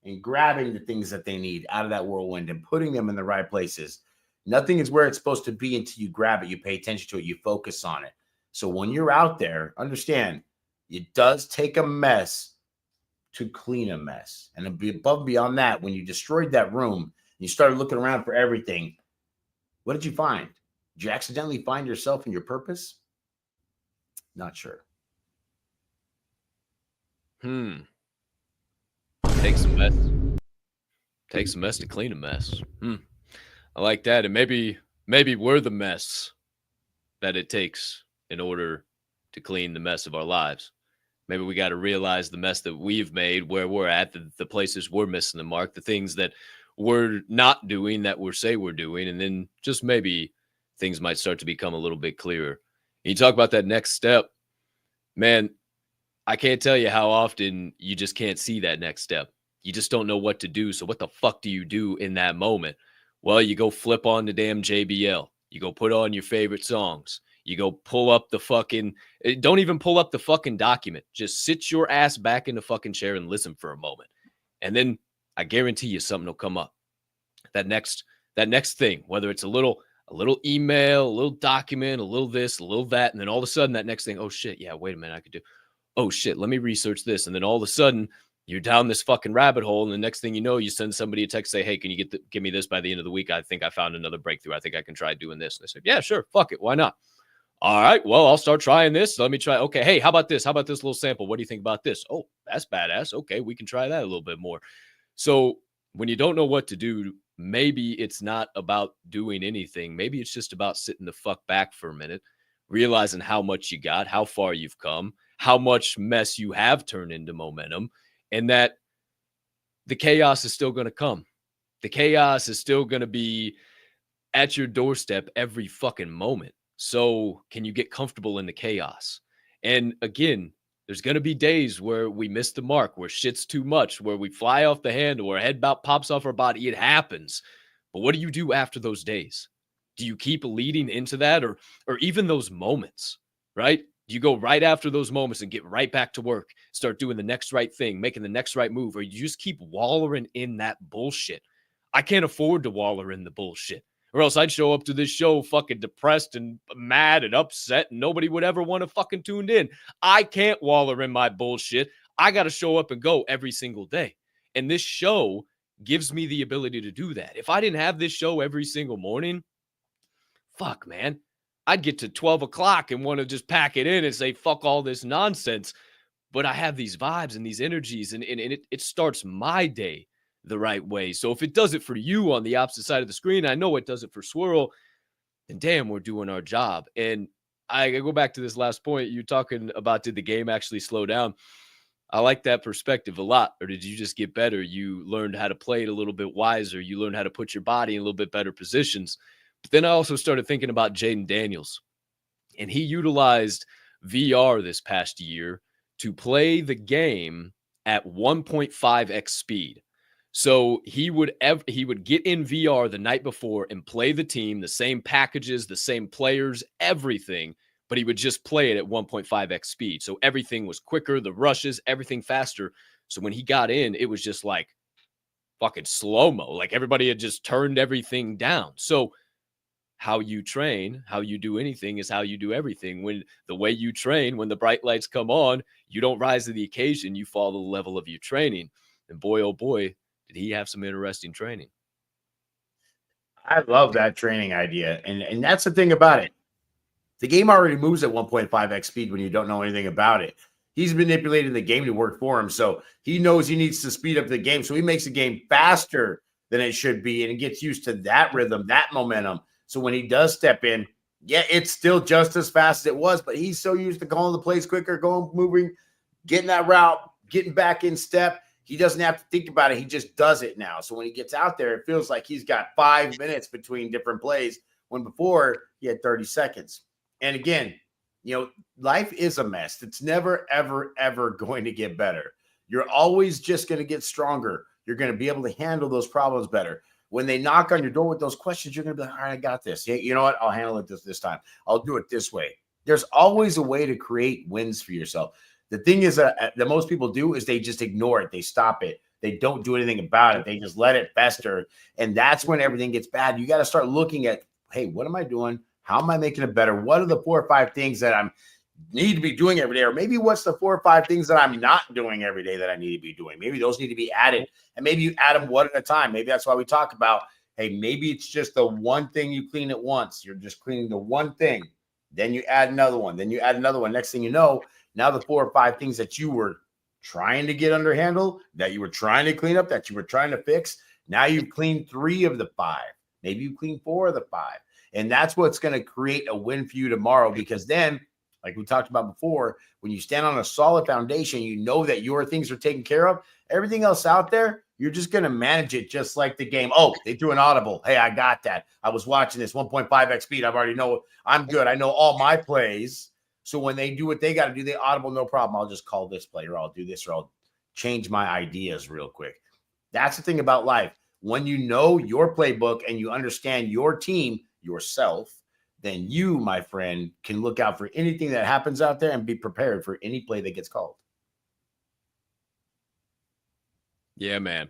and grabbing the things that they need out of that whirlwind and putting them in the right places. Nothing is where it's supposed to be until you grab it, you pay attention to it, you focus on it. So when you're out there, understand, it does take a mess to clean a mess. And above and beyond that, when you destroyed that room, and you started looking around for everything, what did you find? Did you accidentally find yourself and your purpose? Not sure. Takes a mess. Takes a mess to clean a mess. I like that. And maybe we're the mess that it takes in order to clean the mess of our lives. Maybe we got to realize the mess that we've made, where we're at, the places we're missing the mark, the things that we're not doing that we say we're doing. And then just maybe things might start to become a little bit clearer. And you talk about that next step, man, I can't tell you how often you just can't see that next step. You just don't know what to do. So what the fuck do you do in that moment? Well, you go flip on the damn JBL. You go put on your favorite songs. You go pull up the fucking, don't even pull up the fucking document. Just sit your ass back in the fucking chair and listen for a moment. And then I guarantee you something will come up. That next thing, whether it's a little email, a little document, a little this, a little that. And then all of a sudden that next thing, oh shit, yeah, wait a minute, I could do, oh shit, let me research this. And then all of a sudden you're down this fucking rabbit hole. And the next thing you know, you send somebody a text, say, hey, can you give me this by the end of the week? I think I found another breakthrough. I think I can try doing this. And they said, yeah, sure. Fuck it. Why not? All right. Well, I'll start trying this. Let me try. Okay. Hey, how about this? How about this little sample? What do you think about this? Oh, that's badass. Okay. We can try that a little bit more. So when you don't know what to do, maybe it's not about doing anything. Maybe it's just about sitting the fuck back for a minute, realizing how much you got, how far you've come, how much mess you have turned into momentum, and that the chaos is still going to come. The chaos is still going to be at your doorstep every fucking moment. So can you get comfortable in the chaos? And again, there's going to be days where we miss the mark, where shit's too much, where we fly off the handle, or a head about pops off our body. It happens. But what do you do after those days? Do you keep leading into that, or even those moments, right? Do you go right after those moments and get right back to work, start doing the next right thing, making the next right move, or you just keep wallowing in that bullshit? I can't afford to wallow in the bullshit, or else I'd show up to this show fucking depressed and mad and upset, and nobody would ever want to fucking tune in. I can't wallow in my bullshit. I got to show up and go every single day. And this show gives me the ability to do that. If I didn't have this show every single morning, fuck, man, I'd get to 12 o'clock and want to just pack it in and say, fuck all this nonsense. But I have these vibes and these energies, and it starts my day the right way. So if it does it for you on the opposite side of the screen, I know it does it for Swirl, then damn, we're doing our job. And I go back to this last point. You're talking about, did the game actually slow down? I like that perspective a lot. Or did you just get better? You learned how to play it a little bit wiser. You learned how to put your body in a little bit better positions. But then I also started thinking about Jaden Daniels, and he utilized VR this past year to play the game at 1.5x speed. So he would get in VR the night before and play the team, the same packages, the same players, everything, but he would just play it at 1.5x speed. So everything was quicker, the rushes, everything faster. So when he got in, it was just like fucking slow-mo. Like everybody had just turned everything down. So how you train, how you do anything is how you do everything. When the way you train, when the bright lights come on, you don't rise to the occasion, you follow the level of your training. And boy, oh boy, did he have some interesting training. I love that training idea. And that's the thing about it. The game already moves at 1.5x speed when you don't know anything about it. He's manipulating the game to work for him. So he knows he needs to speed up the game. So he makes the game faster than it should be. And it gets used to that rhythm, that momentum. So when he does step in, yeah, it's still just as fast as it was, but he's so used to calling the plays quicker, going, moving, getting that route, getting back in step. He doesn't have to think about it. He just does it now. So when he gets out there, it feels like he's got 5 minutes between different plays when before he had 30 seconds. And again, life is a mess. It's never, ever, ever going to get better. You're always just going to get stronger. You're going to be able to handle those problems better. When they knock on your door with those questions, you're going to be like, all right, I got this. You know what? I'll handle it this time. I'll do it this way. There's always a way to create wins for yourself. The thing is that most people do is they just ignore it. They stop it. They don't do anything about it. They just let it fester. And that's when everything gets bad. You got to start looking at, hey, what am I doing? How am I making it better? What are the 4 or 5 things that I need to be doing every day? Or maybe what's the 4 or 5 things that I'm not doing every day that I need to be doing? Maybe those need to be added. And maybe you add them one at a time. Maybe that's why we talk about, hey, maybe it's just the one thing you clean at once. You're just cleaning the one thing. Then you add another one. Then you add another one. Next thing you know, now the 4 or 5 things that you were trying to get under handle, that you were trying to clean up, that you were trying to fix, now you've cleaned 3 of the 5. Maybe you clean 4 of the 5. And that's what's going to create a win for you tomorrow, because then, like we talked about before, when you stand on a solid foundation, you know that your things are taken care of. Everything else out there, you're just going to manage it just like the game. Oh, they threw an audible. Hey, I got that. I was watching this 1.5x speed. I've already know I'm good. I know all my plays. So when they do what they got to do, they audible, no problem. I'll just call this play, or I'll do this, or I'll change my ideas real quick. That's the thing about life. When you know your playbook and you understand your team, yourself, then you, my friend, can look out for anything that happens out there and be prepared for any play that gets called. Yeah, man.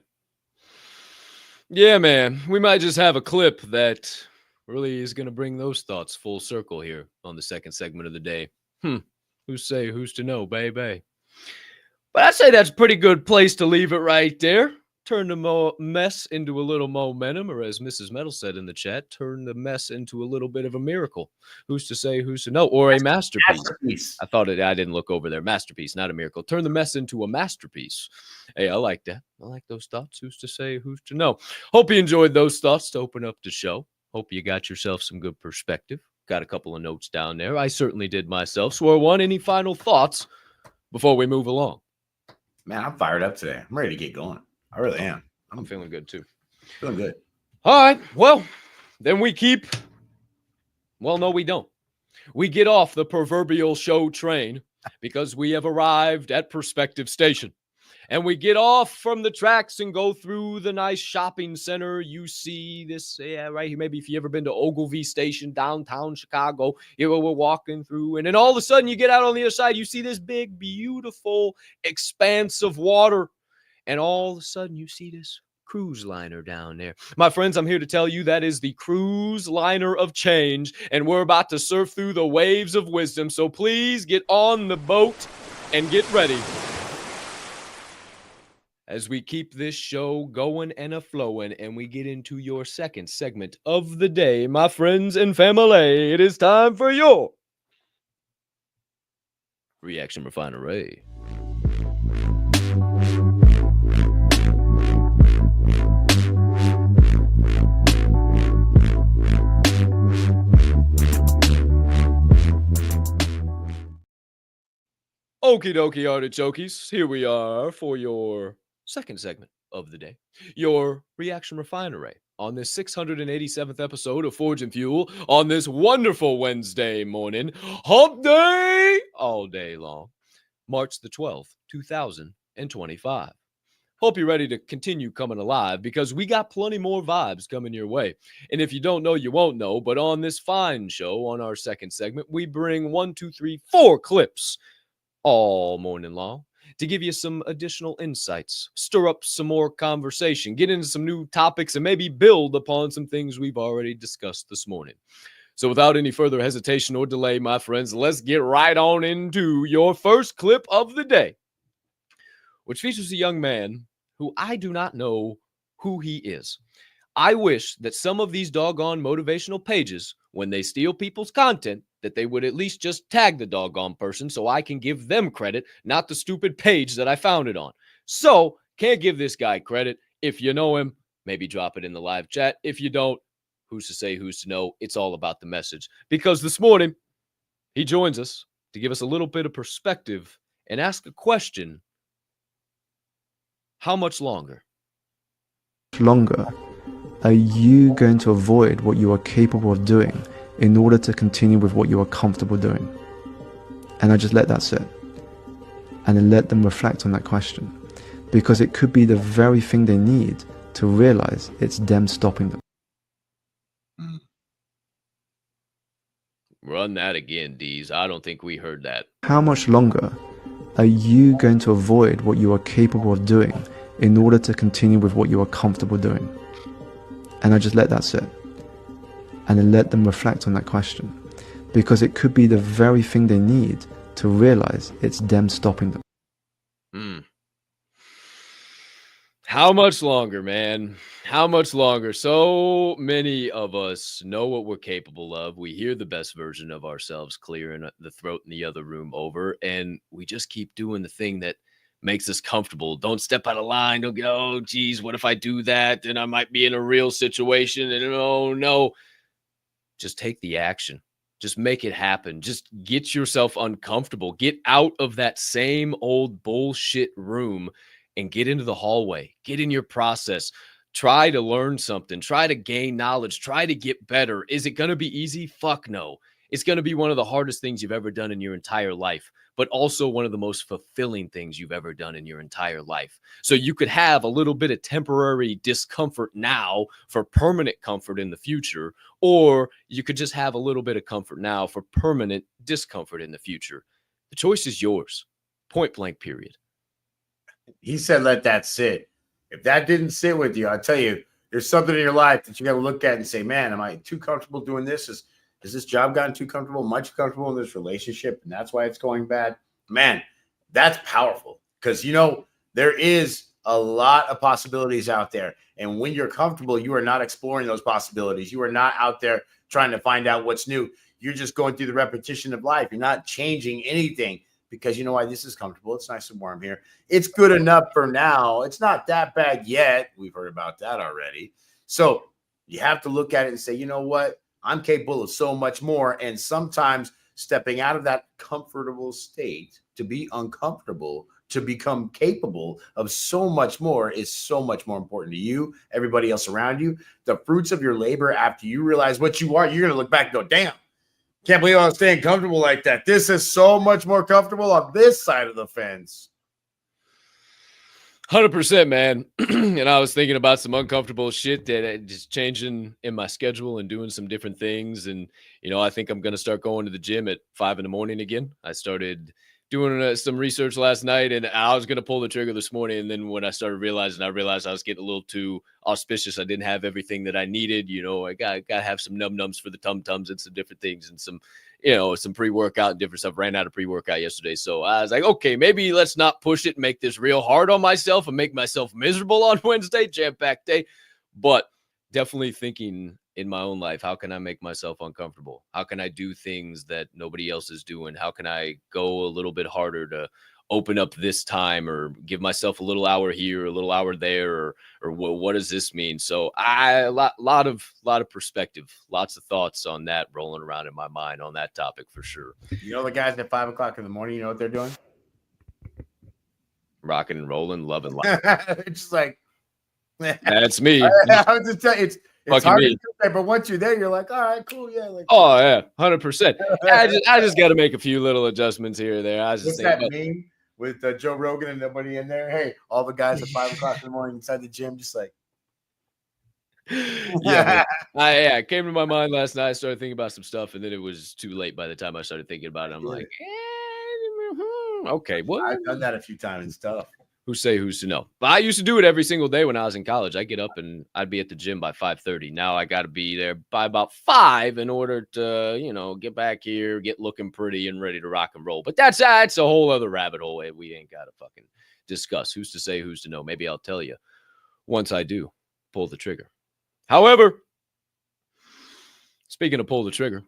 Yeah, man. We might just have a clip that really is going to bring those thoughts full circle here on the second segment of the day. Who's to know, baby? But I'd say that's a pretty good place to leave it right there. Turn the mess into a little momentum, or as Mrs. Metal said in the chat, turn the mess into a little bit of a miracle. Who's to say, who's to know? Or a masterpiece. I didn't look over there. Masterpiece, not a miracle. Turn the mess into a masterpiece. Hey, I like that. I like those thoughts. Who's to say, who's to know? Hope you enjoyed those thoughts to open up the show. Hope you got yourself some good perspective. Got a couple of notes down there. I certainly did myself. Swirl One, any final thoughts before we move along? Man, I'm fired up today. I'm ready to get going. I really am. I'm feeling good too. Feeling good. All right. Well, then no, we don't. We get off the proverbial show train because we have arrived at Perspective Station. And we get off from the tracks and go through the nice shopping center. You see this, right here. Maybe if you've ever been to Ogilvy Station, downtown Chicago, we're walking through. And then all of a sudden you get out on the other side. You see this big, beautiful expanse of water. And all of a sudden, you see this cruise liner down there. My friends, I'm here to tell you that is the cruise liner of change, and we're about to surf through the waves of wisdom. So please get on the boat and get ready as we keep this show going and a-flowing, and we get into your second segment of the day. My friends and family, it is time for your Reaction Refinery. Okie dokie artichokes, here we are for your second segment of the day, your Reaction Refinery, on this 687th episode of Forge and Fuel, on this wonderful Wednesday morning, hump day, all day long, March the 12th, 2025. Hope you're ready to continue coming alive, because we got plenty more vibes coming your way. And if you don't know, you won't know, but on this fine show, on our second segment, we bring 4 clips all morning long to give you some additional insights, stir up some more conversation, get into some new topics, and maybe build upon some things we've already discussed this morning. So without any further hesitation or delay, my friends, let's get right on into your first clip of the day, which features a young man who I do not know who he is. I wish that some of these doggone motivational pages, when they steal people's content, that they would at least just tag the doggone person so I can give them credit, not the stupid page that I found it on. So, can't give this guy credit. If you know him, maybe drop it in the live chat. If you don't, who's to say, who's to know? It's all about the message. Because this morning, he joins us to give us a little bit of perspective and ask a question. How much longer? Longer are you going to avoid what you are capable of doing in order to continue with what you are comfortable doing? And I just let that sit and then let them reflect on that question, because it could be the very thing they need to realize it's them stopping them. Run that again, Deez. I don't think we heard that. How much longer are you going to avoid what you are capable of doing in order to continue with what you are comfortable doing? And I just let that sit and then let them reflect on that question, because it could be the very thing they need to realize it's them stopping them. How much longer, man? How much longer? So many of us know what we're capable of. We hear the best version of ourselves clearing the throat in the other room over, and we just keep doing the thing that makes us comfortable. Don't step out of line. Don't go, oh, geez, what if I do that? Then I might be in a real situation. And oh, no. Just take the action. Just make it happen. Just get yourself uncomfortable. Get out of that same old bullshit room and get into the hallway. Get in your process. Try to learn something. Try to gain knowledge. Try to get better. Is it going to be easy? Fuck no. It's going to be one of the hardest things you've ever done in your entire life, but also one of the most fulfilling things you've ever done in your entire life. So you could have a little bit of temporary discomfort now for permanent comfort in the future, or you could just have a little bit of comfort now for permanent discomfort in the future. The choice is yours. Point blank, period. He said, let that sit. If that didn't sit with you, I'll tell you, there's something in your life that you got to look at and say, man, am I too comfortable doing this? Has this job gotten too comfortable? Am I too comfortable in this relationship? And that's why it's going bad. Man, that's powerful, because, you know, there is a lot of possibilities out there. And when you're comfortable, you are not exploring those possibilities. You are not out there trying to find out what's new. You're just going through the repetition of life. You're not changing anything, because you know why? This is comfortable. It's nice and warm here. It's good enough for now. It's not that bad yet. We've heard about that already. So you have to look at it and say, you know what? I'm capable of so much more. And sometimes stepping out of that comfortable state to be uncomfortable, to become capable of so much more, is so much more important to you, everybody else around you. The fruits of your labor, after you realize what you are, you're going to look back and go, damn, can't believe I was staying comfortable like that. This is so much more comfortable on this side of the fence. 100%, man. And I was thinking about some uncomfortable shit that just changing in my schedule and doing some different things. And, you know, I think I'm going to start going to the gym at 5 a.m. again. I started doing some research last night, and I was going to pull the trigger this morning. And then when I started realizing, I realized I was getting a little too auspicious. I didn't have everything that I needed. You know, I got to have some num-nums for the tum-tums and some different things and some, you know, some pre-workout and different stuff. Ran out of pre-workout yesterday. So I was like, okay, maybe let's not push it and make this real hard on myself and make myself miserable on Wednesday, jam-packed day. But definitely thinking in my own life, how can I make myself uncomfortable? How can I do things that nobody else is doing? How can I go a little bit harder to open up this time, or give myself a little hour here, a little hour there, or what does this mean? So a lot of perspective, lots of thoughts on that rolling around in my mind on that topic for sure. You know, the guys at 5 o'clock in the morning, you know what they're doing? Rocking and rolling, loving life. It's just like, that's me. I was just telling you, it's hard me. to do that, but once you're there, you're like, all right, cool, yeah. Like, oh yeah, 100%. I just got to make a few little adjustments here or there. I was just what's that meme with Joe Rogan and nobody in there? Hey, all the guys at 5 o'clock in the morning inside the gym, just like. Yeah, it came to my mind last night. I started thinking about some stuff, and then it was too late by the time I started thinking about it. I'm like, Okay, what? I've done that a few times and stuff. Who's to know? But I used to do it every single day when I was in college. I'd get up and I'd be at the gym by 5:30. Now I got to be there by about 5 in order to, get back here, get looking pretty and ready to rock and roll. But that's a whole other rabbit hole we ain't got to fucking discuss. Who's to say, who's to know? Maybe I'll tell you once I do pull the trigger. However, speaking of pull the trigger,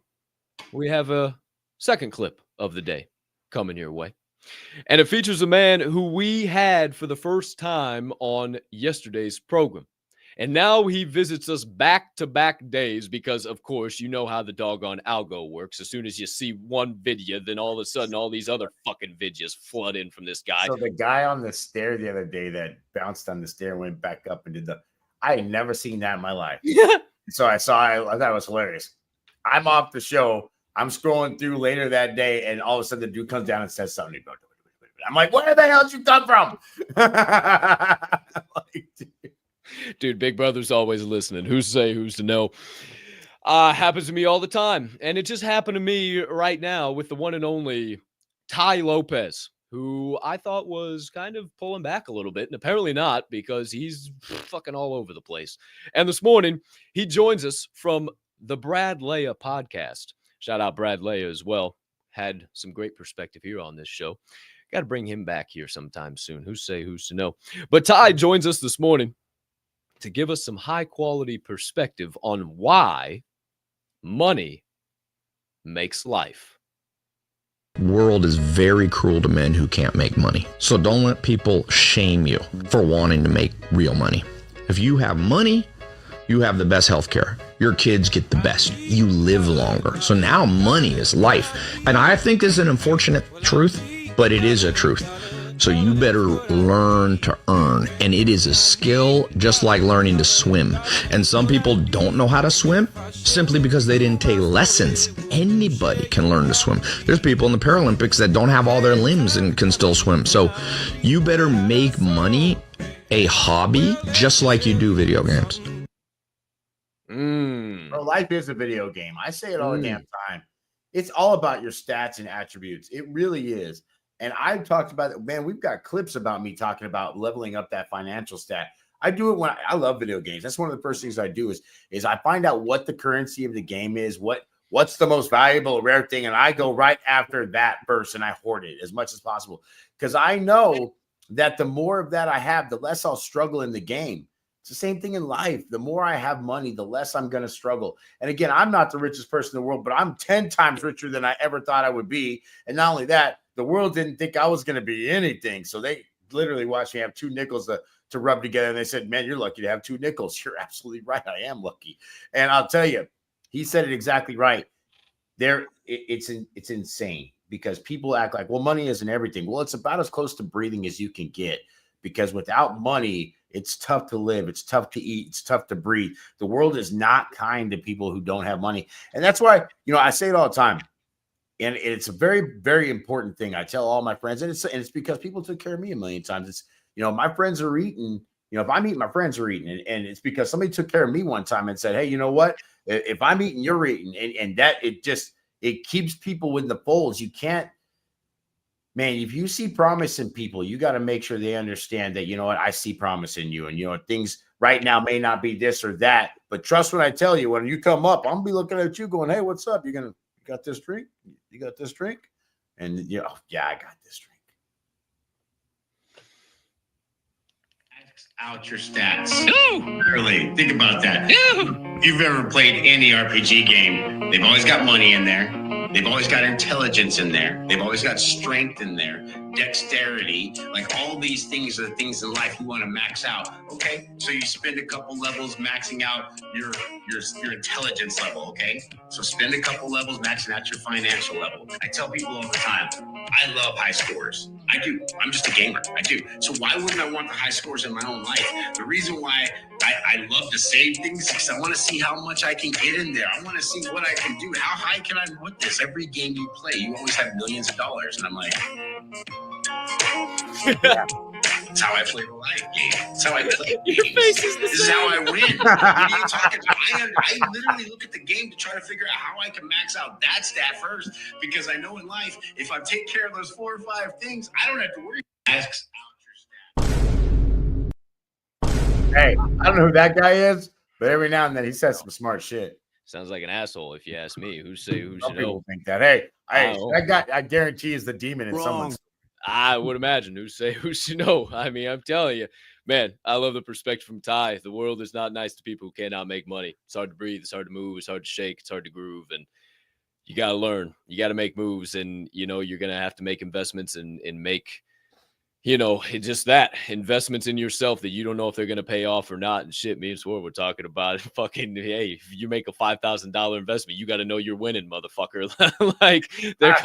we have a second clip of the day coming your way. And it features a man who we had for the first time on yesterday's program. And now he visits us back-to-back days because, of course, you know how the doggone algo works. As soon as you see one video, then all of a sudden all these other fucking videos flood in from this guy. So the guy on the stair the other day that bounced on the stair and went back up and did I had never seen that in my life. So I thought it was hilarious. I'm off the show. I'm scrolling through later that day, and all of a sudden the dude comes down and says something. I'm like, where the hell did you come from? Dude, Big Brother's always listening. Who's to say, who's to know? Happens to me all the time. And it just happened to me right now with the one and only Ty Lopez, who I thought was kind of pulling back a little bit, and apparently not, because he's fucking all over the place. And this morning, he joins us from the Brad Leia podcast. Shout out Brad Leia as well. Had some great perspective here on this show. Got to bring him back here sometime soon. Who's to say, who's to know? But Ty joins us this morning to give us some high-quality perspective on why money makes life. World is very cruel to men who can't make money. So don't let people shame you for wanting to make real money. If you have money, you have the best healthcare. Your kids get the best. You live longer. So now money is life. And I think it's an unfortunate truth, but it is a truth. So you better learn to earn. And it is a skill just like learning to swim. And some people don't know how to swim simply because they didn't take lessons. Anybody can learn to swim. There's people in the Paralympics that don't have all their limbs and can still swim. So you better make money a hobby just like you do video games. Bro, life is a video game. I say it all the damn time. It's all about your stats and attributes. It really is. And I've talked about it. Man, we've got clips about me talking about leveling up that financial stat. I do it when I love video games. That's one of the first things I do is I find out what the currency of the game is, what's the most valuable, rare thing, and I go right after that first and I hoard it as much as possible. Because I know that the more of that I have, the less I'll struggle in the game. It's the same thing in life. The more I have money, the less I'm going to struggle. And again, I'm not the richest person in the world, but I'm 10 times richer than I ever thought I would be. And not only that, the world didn't think I was going to be anything. So they literally watched me have 2 nickels to rub together. And they said, man, you're lucky to have 2 nickels. You're absolutely right. I am lucky. And I'll tell you, he said it exactly right. It's insane because people act like, well, money isn't everything. Well, it's about as close to breathing as you can get, because without money, it's tough to live. It's tough to eat. It's tough to breathe. The world is not kind to people who don't have money. And that's why, I say it all the time. And it's a very, very important thing. I tell all my friends, and it's because people took care of me a million times. It's, my friends are eating. If I'm eating, my friends are eating. And it's because somebody took care of me one time and said, hey, you know what? If I'm eating, you're eating. And that it keeps people in the folds. You can't, man, if you see promise in people, you got to make sure they understand that, I see promise in you. And, things right now may not be this or that. But trust when I tell you, when you come up, I'm going to be looking at you going, hey, what's up? You got this drink? You got this drink? And yeah, I got this drink. Out your stats. No! Really, think about that. No! If you've ever played any RPG game, they've always got money in there. They've always got intelligence in there. They've always got strength in there, dexterity. Like all these things are the things in life you want to max out. Okay, so you spend a couple levels maxing out your intelligence level. Okay, so spend a couple levels maxing out your financial level. I tell people all the time, I love high scores. I do. I'm just a gamer. I do. So why wouldn't I want the high scores in my own life? The reason why I love to save things is because I want to see how much I can get in there. I want to see what I can do. How high can I put this? Every game you play, you always have millions of dollars. And I'm like, yeah. It's how I play the life game. It's how I play Your games. face is the This is same. how I win. What are you talking about? I literally look at the game to try to figure out how I can max out that stat first, because I know in life, if I take care of those 4 or 5 things, I don't have to worry. Max out your stat. Hey, I don't know who that guy is, but every now and then he says some smart shit. Sounds like an asshole, if you ask me. Who should Some know? people think that. Hey, Oh. that guy, I guarantee, is the demon in someone's. I would imagine. Who should know? I mean, I'm telling you, man, I love the perspective from Ty. The world is not nice to people who cannot make money. It's hard to breathe. It's hard to move. It's hard to shake. It's hard to groove. And you got to learn. You got to make moves. And, you know, you're going to have to make investments and make, you know, just that investments in yourself that you don't know if they're going to pay off or not. And shit, me and Sword were talking about it. Fucking, hey, if you make a $5,000 investment, you got to know you're winning, motherfucker. Like there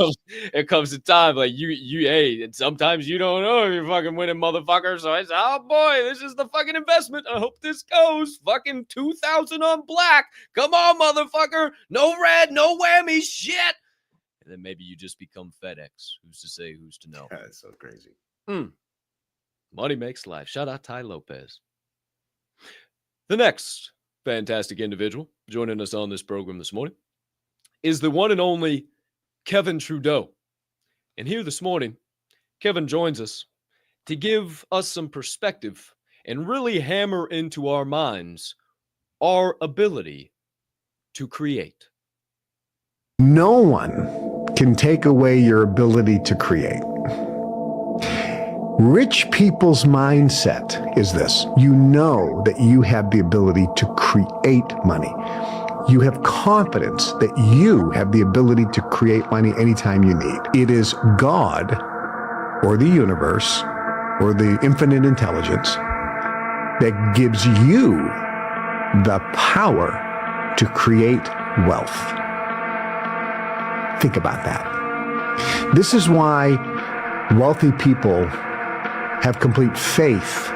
comes a time like hey, and sometimes you don't know if you're fucking winning, motherfucker. So I said, oh boy, this is the fucking investment. I hope this goes fucking 2,000 on black. Come on, motherfucker. No red, no whammy, shit. And then maybe you just become FedEx. Who's to say, who's to know? That's so crazy. Money makes life. Shout out Ty Lopez. The next fantastic individual joining us on this program this morning is the one and only Kevin Trudeau. And here this morning, Kevin joins us to give us some perspective and really hammer into our minds our ability to create. No one can take away your ability to create. Rich people's mindset is this. You know that you have the ability to create money. You have confidence that you have the ability to create money anytime you need. It is God or the universe or the infinite intelligence that gives you the power to create wealth. Think about that. This is why wealthy people have complete faith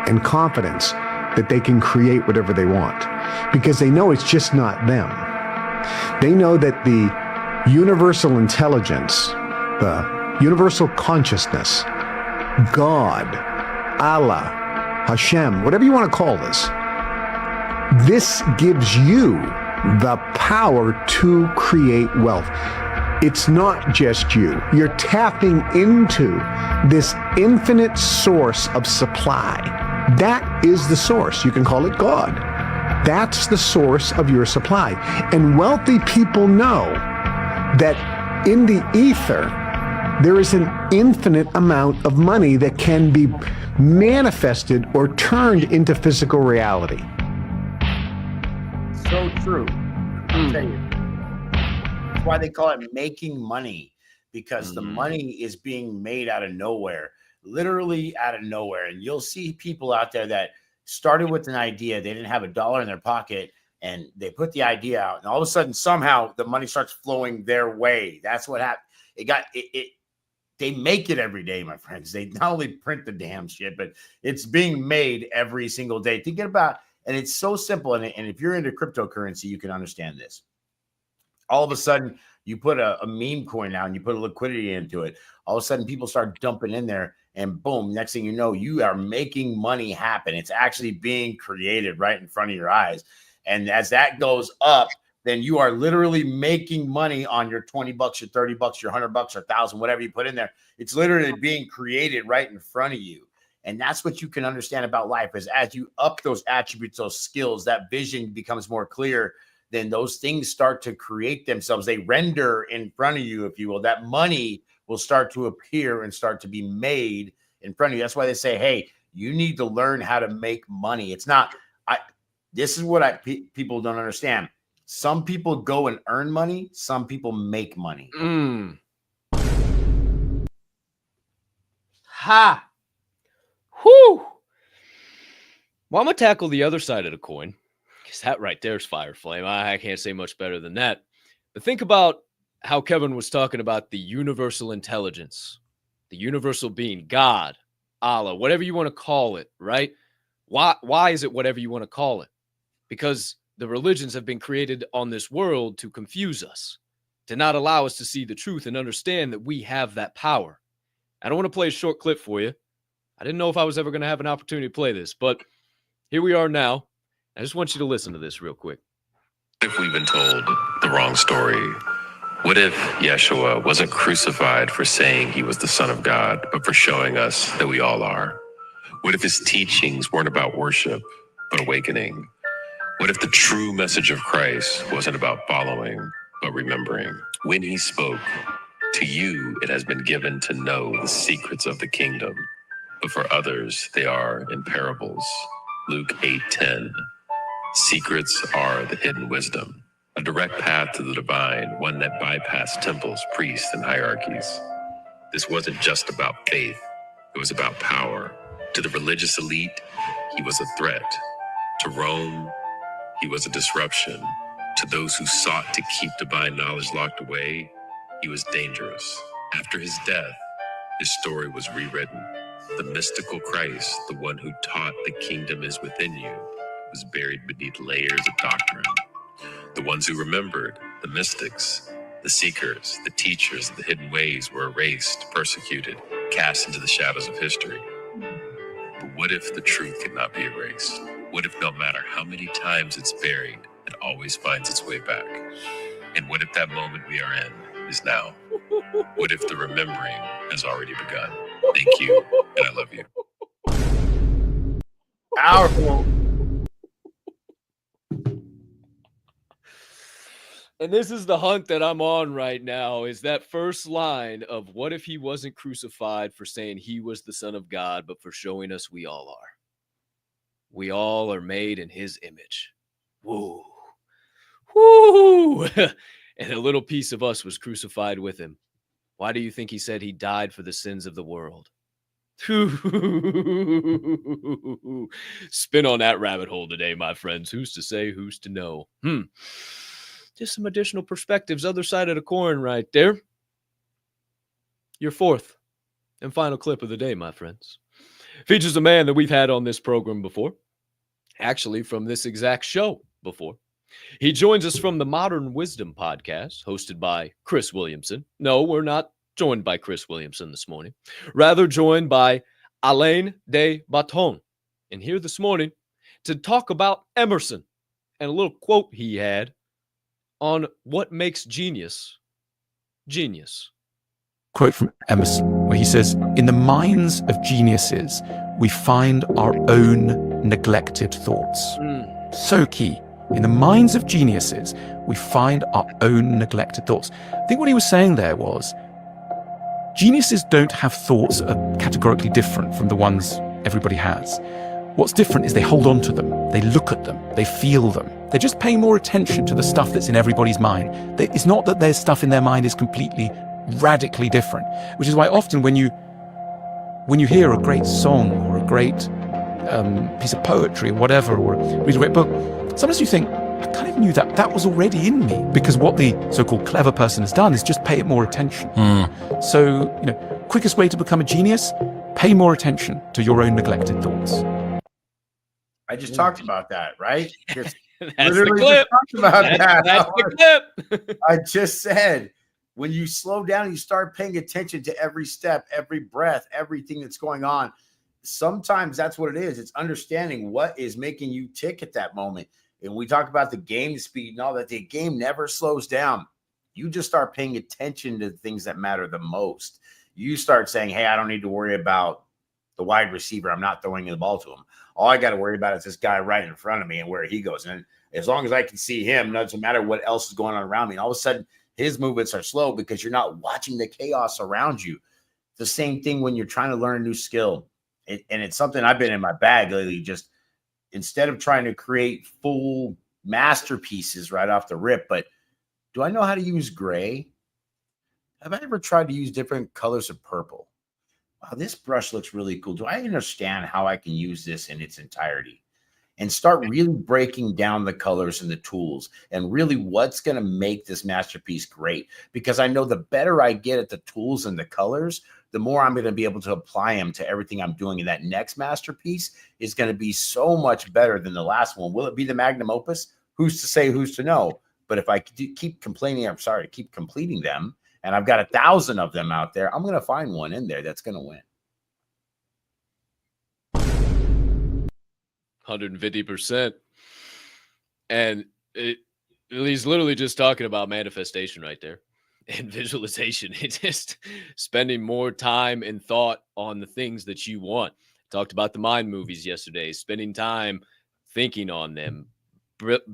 and confidence that they can create whatever they want, because they know it's just not them. They know that the universal intelligence, the universal consciousness, God, Allah, Hashem, whatever you want to call this gives you the power to create wealth. It's not just you. You're tapping into this infinite source of supply. That is the source. You can call it God. That's the source of your supply. And wealthy people know that in the ether, there is an infinite amount of money that can be manifested or turned into physical reality. So true. I'll tell you. That's why they call it making money, because the money is being made out of nowhere, literally out of nowhere. And you'll see people out there that started with an idea. They didn't have $1 in their pocket, and they put the idea out, and all of a sudden, somehow the money starts flowing their way. That's what happened. They make it every day, my friends. They not only print the damn shit, but it's being made every single day. Think about, and it's so simple. And if you're into cryptocurrency, you can understand this. All of a sudden, you put a meme coin out and you put a liquidity into it. All of a sudden, people start dumping in there, and boom, next thing you know, you are making money happen. It's actually being created right in front of your eyes. And as that goes up, then you are literally making money on your 20 bucks, your 30 bucks, your 100 bucks, or 1,000, whatever you put in there. It's literally being created right in front of you. And that's what you can understand about life, is as you up those attributes, those skills, that vision becomes more clear, then those things start to create themselves. They render in front of you, if you will. That money will start to appear and start to be made in front of you. That's why they say, hey, you need to learn how to make money. It's not, this is what people don't understand. Some people go and earn money. Some people make money. Ha! Whew! Well, I'm going to tackle the other side of the coin, because that right there is fire flame. I can't say much better than that. But think about how Kevin was talking about the universal intelligence, the universal being, God, Allah, whatever you want to call it, right? Why is it whatever you want to call it? Because the religions have been created on this world to confuse us, to not allow us to see the truth and understand that we have that power. I don't want to play a short clip for you. I didn't know if I was ever going to have an opportunity to play this, but here we are now. I just want you to listen to this real quick. What if we've been told the wrong story? What if Yeshua wasn't crucified for saying he was the Son of God, but for showing us that we all are? What if his teachings weren't about worship, but awakening? What if the true message of Christ wasn't about following, but remembering? When he spoke, to you it has been given to know the secrets of the kingdom, but for others they are in parables. Luke 8:10. Secrets are the hidden wisdom, a direct path to the divine, one that bypassed temples, priests, and hierarchies. This wasn't just about faith, it was about power. To the religious elite, he was a threat. To Rome, he was a disruption. To those who sought to keep divine knowledge locked away, he was dangerous. After his death, his story was rewritten. The mystical Christ, the one who taught the kingdom is within you, was buried beneath layers of doctrine. The ones who remembered, the mystics, the seekers, the teachers of the hidden ways were erased, persecuted, cast into the shadows of history. But what if the truth cannot be erased? What if no matter how many times it's buried, it always finds its way back? And what if that moment we are in is now? What if the remembering has already begun? Thank you, and I love you. Powerful. And this is the hunt that I'm on right now, is that first line of what if he wasn't crucified for saying he was the Son of God, but for showing us we all are. We all are made in his image. Woo. Woo. And a little piece of us was crucified with him. Why do you think he said he died for the sins of the world? Spin on that rabbit hole today, my friends. Who's to say, who's to know? Just some additional perspectives. Other side of the coin right there. Your fourth and final clip of the day, my friends, features a man that we've had on this program before. Actually, from this exact show before. He joins us from the Modern Wisdom podcast, hosted by Chris Williamson. No, we're not joined by Chris Williamson this morning. Rather, joined by Alain de Botton. And here this morning to talk about Emerson and a little quote he had on what makes genius genius. Quote from Emerson, where he says, "In the minds of geniuses, we find our own neglected thoughts." So key. In the minds of geniuses, we find our own neglected thoughts. I think what he was saying there was, geniuses don't have thoughts that are categorically different from the ones everybody has. What's different is they hold on to them, they look at them, they feel them. They're just paying more attention to the stuff that's in everybody's mind. It's not that their stuff in their mind is completely, radically different, which is why often when you hear a great song or a great piece of poetry or whatever, or read a great book, sometimes you think, I kind of knew that was already in me, because what the so-called clever person has done is just pay it more attention. So, quickest way to become a genius, pay more attention to your own neglected thoughts. I just talked about that, right? That's Literally the clip. just talked about that. That's the clip. I just said, when you slow down, you start paying attention to every step, every breath, everything that's going on. Sometimes that's what it is. It's understanding what is making you tick at that moment. And we talk about the game speed and all that. The game never slows down. You just start paying attention to the things that matter the most. You start saying, hey, I don't need to worry about the wide receiver. I'm not throwing the ball to him. All I got to worry about is this guy right in front of me and where he goes. And as long as I can see him, it doesn't matter what else is going on around me. And all of a sudden, his movements are slow because you're not watching the chaos around you. The same thing when you're trying to learn a new skill. And it's something I've been in my bag lately. Just instead of trying to create full masterpieces right off the rip, but do I know how to use gray? Have I ever tried to use different colors of purple? Wow, this brush looks really cool. Do I understand how I can use this in its entirety? And start really breaking down the colors and the tools and really what's going to make this masterpiece great. Because I know the better I get at the tools and the colors, the more I'm going to be able to apply them to everything I'm doing. And that next masterpiece is going to be so much better than the last one. Will it be the magnum opus? Who's to say, who's to know? But if I keep completing them, and I've got 1,000 of them out there, I'm going to find one in there that's going to win. 150%. And he's literally just talking about manifestation right there and visualization. It's just spending more time and thought on the things that you want. Talked about the mind movies yesterday, spending time thinking on them,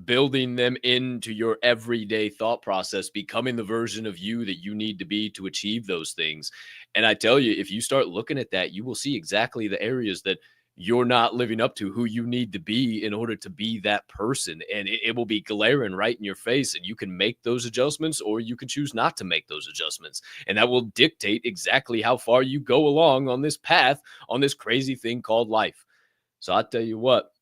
building them into your everyday thought process, becoming the version of you that you need to be to achieve those things. And I tell you, if you start looking at that, you will see exactly the areas that you're not living up to who you need to be in order to be that person. And it will be glaring right in your face, and you can make those adjustments or you can choose not to make those adjustments. And that will dictate exactly how far you go along on this path, on this crazy thing called life. So I tell you what,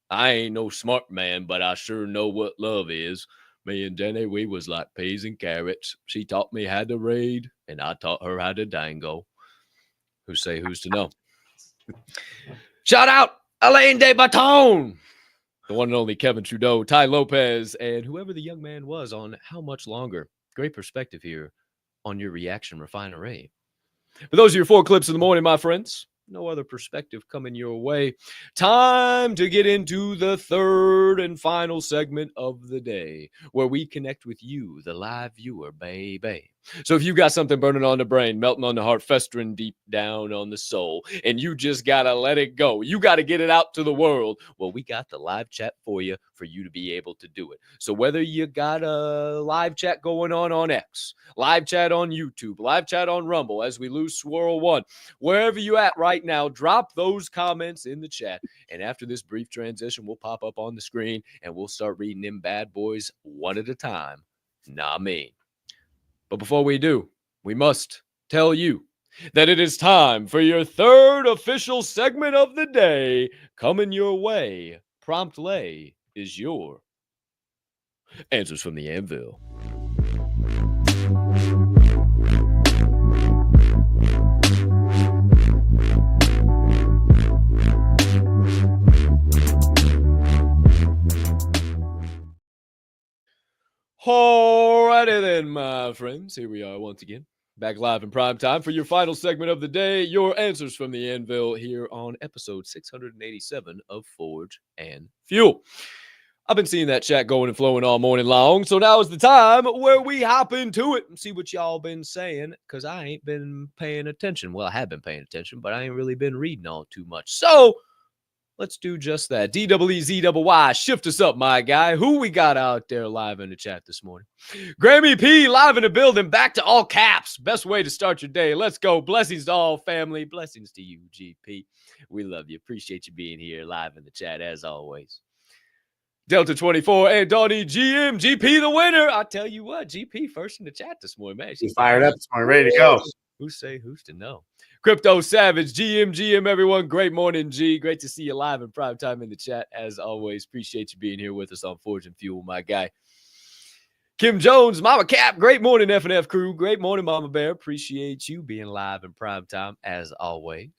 I ain't no smart man, but I sure know what love is. Me and Jenny, we was like peas and carrots. She taught me how to read, and I taught her how to dango. Who's to know? Shout out Alain de Baton, the one and only Kevin Trudeau, Ty Lopez, and whoever the young man was on How Much Longer. Great perspective here on your reaction, Refinery. But those are your 4 clips of the morning, my friends. No other perspective coming your way. Time to get into the third and final segment of the day, where we connect with you, the live viewer, baby. So if you've got something burning on the brain, melting on the heart, festering deep down on the soul, and you just got to let it go, you got to get it out to the world, well, we got the live chat for you to be able to do it. So whether you got a live chat going on X, live chat on YouTube, live chat on Rumble, as we lose Swirl One, wherever you at right now, drop those comments in the chat. And after this brief transition, we'll pop up on the screen and we'll start reading them bad boys one at a time. Nah, me. But before we do, we must tell you that it is time for your third official segment of the day. Coming your way, promptly, is your Answers from the Anvil. Alrighty then, my friends. Here we are once again, back live in prime time for your final segment of the day, your Answers from the Anvil, here on episode 687 of Forge and Fuel. I've been seeing that chat going and flowing all morning long, so now is the time where we hop into it and see what y'all been saying, because I ain't been paying attention. Well, I have been paying attention, but I ain't really been reading all too much. So let's do just that. DWEZYY, shift us up, my guy. Who we got out there live in the chat this morning? Grammy P, live in the building, back to all caps. Best way to start your day. Let's go. Blessings to all family. Blessings to you, GP. We love you. Appreciate you being here live in the chat, as always. Delta 24 and Donnie GM, GP the winner. I tell you what, GP first in the chat this morning, man. She's fired up this morning, ready to go. Who's to know? Crypto Savage, GM, everyone. Great morning, G. Great to see you live in prime time in the chat, as always. Appreciate you being here with us on Forge and Fuel, my guy. Kim Jones, Mama Cap, great morning, FNF crew. Great morning, Mama Bear. Appreciate you being live in prime time, as always.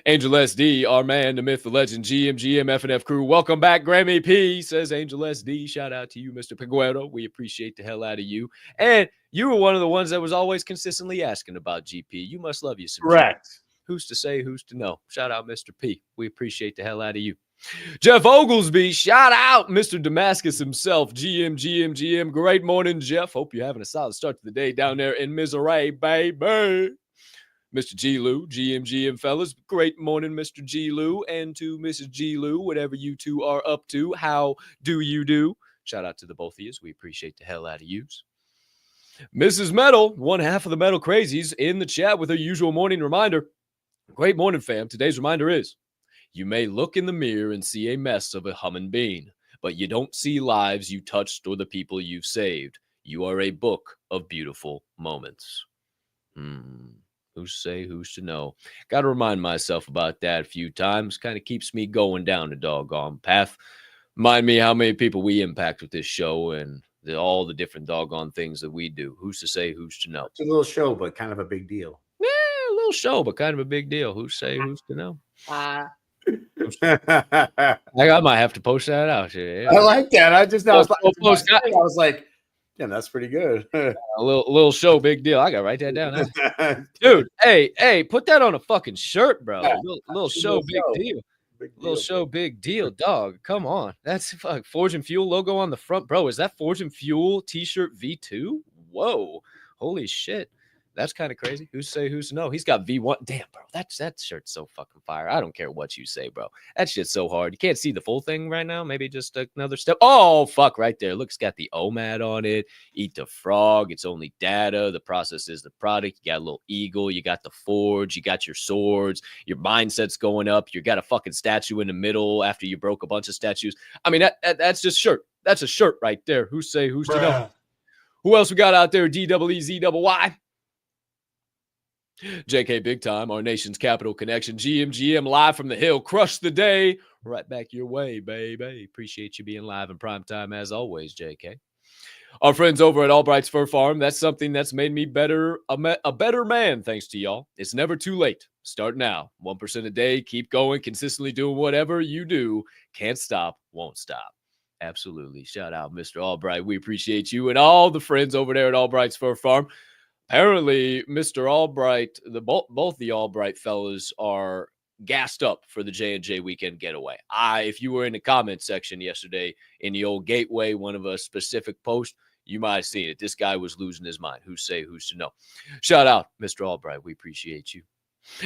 Angel SD, our man, the myth, the legend, GM, FNF crew. Welcome back, Grammy P, says Angel SD. Shout out to you, Mr. Peguero. We appreciate the hell out of you. And you were one of the ones that was always consistently asking about GP. You must love you some. Correct. GP. Who's to say, who's to know? Shout out, Mr. P. We appreciate the hell out of you. Jeff Oglesby, shout out, Mr. Damascus himself. GM. Great morning, Jeff. Hope you're having a solid start to the day down there in Missouri, baby. Mr. G. Lou, GM, fellas. Great morning, Mr. G. Lou, and to Mrs. G. Lou, whatever you two are up to. How do you do? Shout out to the both of you. We appreciate the hell out of yous. Mrs. Metal, one half of the Metal Crazies, in the chat with her usual morning reminder. Great morning, fam. Today's reminder is, you may look in the mirror and see a mess of a humming bean, but you don't see lives you touched or the people you've saved. You are a book of beautiful moments. Who's to know? Got to remind myself about that a few times. Kind of keeps me going down the doggone path. Remind me how many people we impact with this show and all the different doggone things that we do. Who's to say, who's to know? It's a little show, but kind of a big deal. Yeah, a little show, but kind of a big deal. Who's to know? I might have to post that out here. Yeah. I like that. I was like, damn, that's pretty good. A little show, big deal. I got to write that down. Dude, hey, put that on a fucking shirt, bro. Little show, big deal. Little show, big deal, dog. Come on. That's Forge and Fuel logo on the front. Bro, is that Forge and Fuel t-shirt V2? Whoa. Holy shit. That's kind of crazy. Who's to say, who's to know? He's got V1. Damn, bro. That shirt's so fucking fire. I don't care what you say, bro. That shit's so hard. You can't see the full thing right now. Maybe just another step. Oh, fuck, right there. Look, it's got the OMAD on it. Eat the frog. It's only data. The process is the product. You got a little eagle. You got the forge. You got your swords. Your mindset's going up. You got a fucking statue in the middle after you broke a bunch of statues. I mean, that's just shirt. That's a shirt right there. Who's to say, who's to know? Who else we got out there? DWEZYY. JK Big Time, our nation's capital connection. GM live from the hill. Crush the day. Right back your way, baby. Appreciate you being live in prime time as always, JK. Our friends over at Albright's Fur Farm. That's something that's made me better, a better man, thanks to y'all. It's never too late. Start now. 1% a day. Keep going. Consistently doing whatever you do. Can't stop. Won't stop. Absolutely. Shout out, Mr. Albright. We appreciate you and all the friends over there at Albright's Fur Farm. Apparently, Mr. Albright, both the Albright fellas are gassed up for the J&J weekend getaway. If you were in the comment section yesterday in the old Gateway, one of a specific post, you might have seen it. This guy was losing his mind. Who's to say, who's to know? Shout out, Mr. Albright. We appreciate you.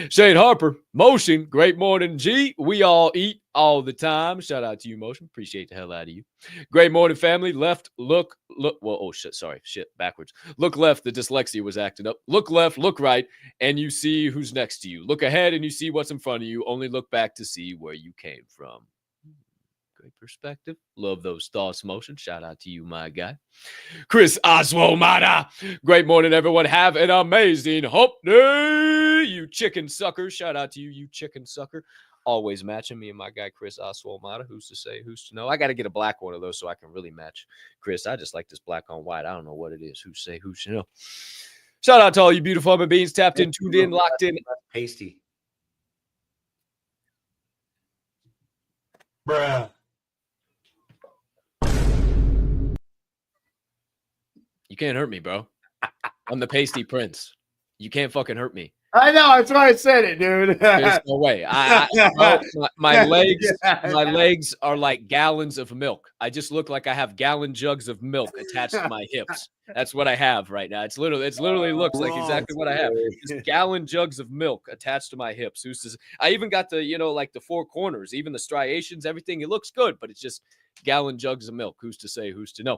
Shane Harper, Motion, great morning, G. We all eat all the time. Shout out to you, Motion. Appreciate the hell out of you. Great morning, family. Left, look. Well, oh, shit, sorry. Shit, backwards. Look left, the dyslexia was acting up. Look left, look right, and you see who's next to you. Look ahead, and you see what's in front of you. Only look back to see where you came from. Great perspective. Love those thoughts, Motion. Shout out to you, my guy. Chris Oswomada. Great morning, everyone. Have an amazing hump day, you chicken sucker. Shout out to you, you chicken sucker. Always matching me and my guy, Chris Oswomada. Who's to say, who's to know? I got to get a black one of those so I can really match Chris. I just like this black on white. I don't know what it is. Who's to say, who's to know? Shout out to all you beautiful human beings tapped in, tuned in, locked in. Pasty. Bruh. You can't hurt me, bro. I'm the pasty prince. You can't fucking hurt me. I know. That's why I said it, dude. There's no way. My legs are like gallons of milk. I just look like I have gallon jugs of milk attached to my hips. That's what I have right now. It's literally looks like exactly what I have. Just gallon jugs of milk attached to my hips. I even got the, like the four corners, even the striations, everything. It looks good, but it's just gallon jugs of milk. Who's to say, who's to know?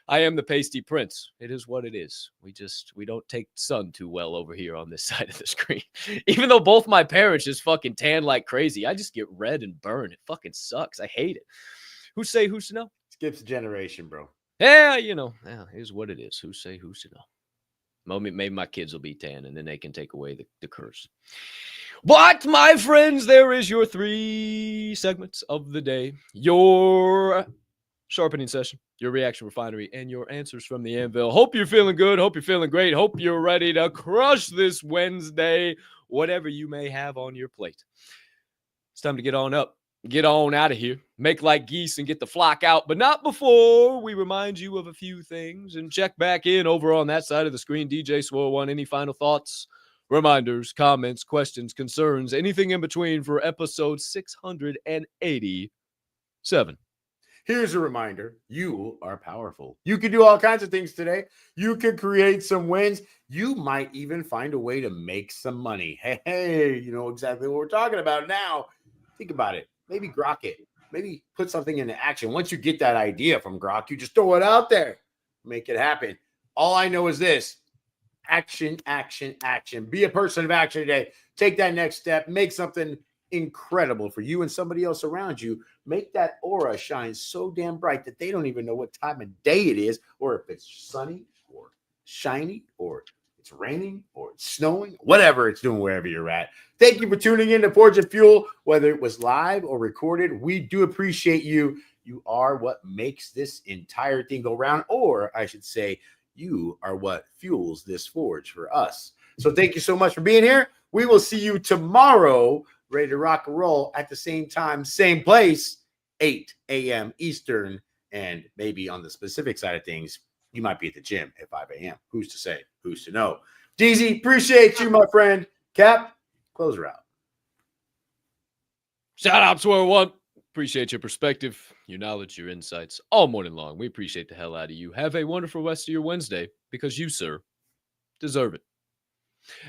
I am the pasty prince. It is what it is. We don't take sun too well over here on this side of the screen. Even though both my parents just fucking tan like crazy, I just get red and burn. It fucking sucks. I hate it. Who's to say, who's to know? Skips a generation, bro. Yeah, it is what it is. Who's to say, who's to know? Maybe my kids will be tan and then they can take away the curse. But, my friends, there is your 3 segments of the day. Your Sharpening Session, your Reaction Refinery, and your answers from the Anvil. Hope you're feeling good. Hope you're feeling great. Hope you're ready to crush this Wednesday, whatever you may have on your plate. It's time to get on up. Get on out of here. Make like geese and get the flock out, but not before we remind you of a few things and check back in over on that side of the screen. DJ Swirl One, any final thoughts, reminders, comments, questions, concerns, anything in between for episode 687. Here's a reminder. You are powerful. You can do all kinds of things today. You can create some wins. You might even find a way to make some money. Hey, you know exactly what we're talking about now. Think about it. Maybe grok it. Maybe put something into action. Once you get that idea from grok, you just throw it out there. Make it happen. All I know is this. Action, action, action. Be a person of action today. Take that next step. Make something incredible for you and somebody else around you. Make that aura shine so damn bright that they don't even know what time of day it is, or if it's sunny or shiny or it's raining or it's snowing, whatever it's doing wherever you're at. Thank you for tuning in to Forge and Fuel, whether it was live or recorded. We do appreciate you. You are what makes this entire thing go round, or I should say, you are what fuels this forge for us. So thank you so much for being here. We will see you tomorrow, ready to rock and roll at the same time, same place, 8 a.m. Eastern. And maybe on the specific side of things, you might be at the gym at 5 a.m. Who's to say? Who's to know? DZ, appreciate you, my friend. Cap, close her out. Shout out Swirl One. Appreciate your perspective, your knowledge, your insights all morning long. We appreciate the hell out of you. Have a wonderful rest of your Wednesday because you, sir, deserve it.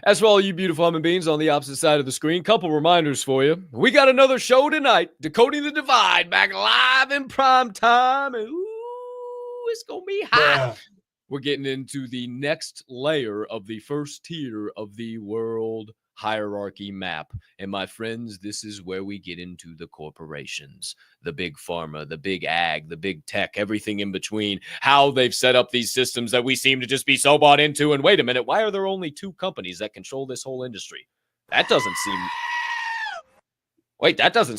As for all you beautiful human beings on the opposite side of the screen, couple reminders for you. We got another show tonight, Decoding the Divide, back live in prime time. And ooh, it's going to be hot. Yeah. We're getting into the next layer of the first tier of the world hierarchy map. And my friends, this is where we get into the corporations, the big pharma, the big ag, the big tech, everything in between, how they've set up these systems that we seem to just be so bought into. And wait a minute, why are there only 2 companies that control this whole industry? That doesn't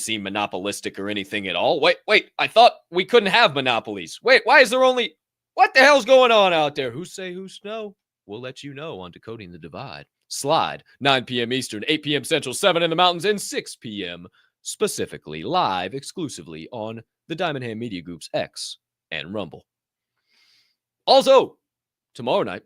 seem monopolistic or anything at all. Wait, I thought we couldn't have monopolies. Wait, why is there only... What the hell's going on out there? Who say, who's know? We'll let you know on Decoding the Divide. Slide, 9 p.m. Eastern, 8 p.m. Central, 7 in the mountains, and 6 p.m. specifically live exclusively on the Diamond Hand Media Group's X and Rumble. Also, tomorrow night,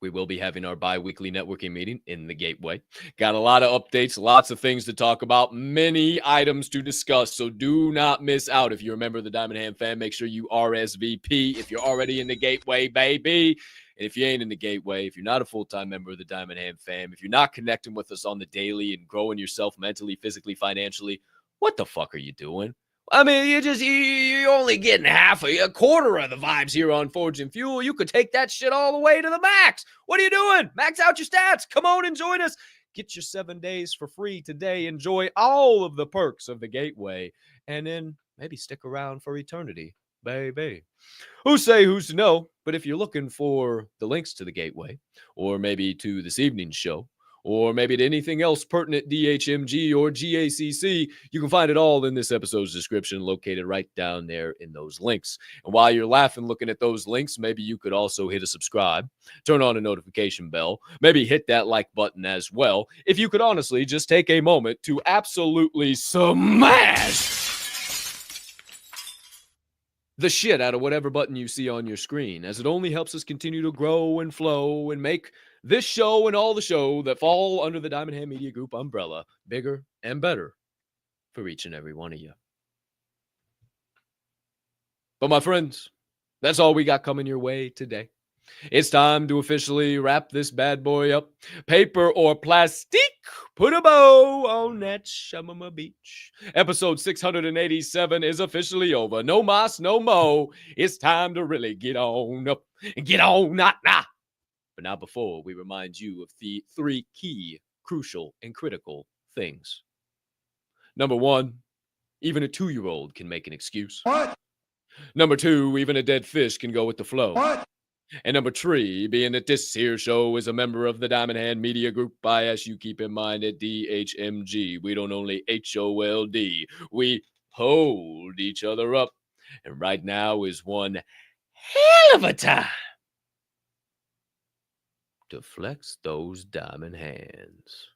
we will be having our bi-weekly networking meeting in the Gateway. Got a lot of updates, lots of things to talk about, many items to discuss, so do not miss out. If you're a member of the Diamond Hand fan, make sure you RSVP. If you're already in the Gateway, baby. And if you ain't in the Gateway, if you're not a full-time member of the Diamond Hand fam, if you're not connecting with us on the daily and growing yourself mentally, physically, financially, what the fuck are you doing? I mean, you're only getting a quarter of the vibes here on Forge and Fuel. You could take that shit all the way to the max. What are you doing? Max out your stats. Come on and join us. Get your 7 days for free today. Enjoy all of the perks of the Gateway. And then maybe stick around for eternity, baby. Who's to know? But if you're looking for the links to the Gateway, or maybe to this evening's show, or maybe to anything else pertinent DHMG or GACC, you can find it all in this episode's description, located right down there in those links. And while you're laughing looking at those links, maybe you could also hit a subscribe, turn on a notification bell, maybe hit that like button as well. If you could honestly just take a moment to absolutely smash the shit out of whatever button you see on your screen, as it only helps us continue to grow and flow and make this show and all the show that fall under the Diamond Hand Media Group umbrella bigger and better for each and every one of you. But my friends, that's all we got coming your way today. It's time to officially wrap this bad boy up. Paper or plastic, put a bow on that Shamama Beach. Episode 687 is officially over. No mas, no mo. It's time to really get on up and get on, not nah. But not before we remind you of the 3 key, crucial, and critical things. Number 1, even a 2-year-old can make an excuse. What? Number 2, even a dead fish can go with the flow. What? And number 3, being that this here show is a member of the Diamond Hand Media Group, bias you keep in mind at DHMG. We don't only HOLD, we hold each other up. And right now is one hell of a time to flex those diamond hands.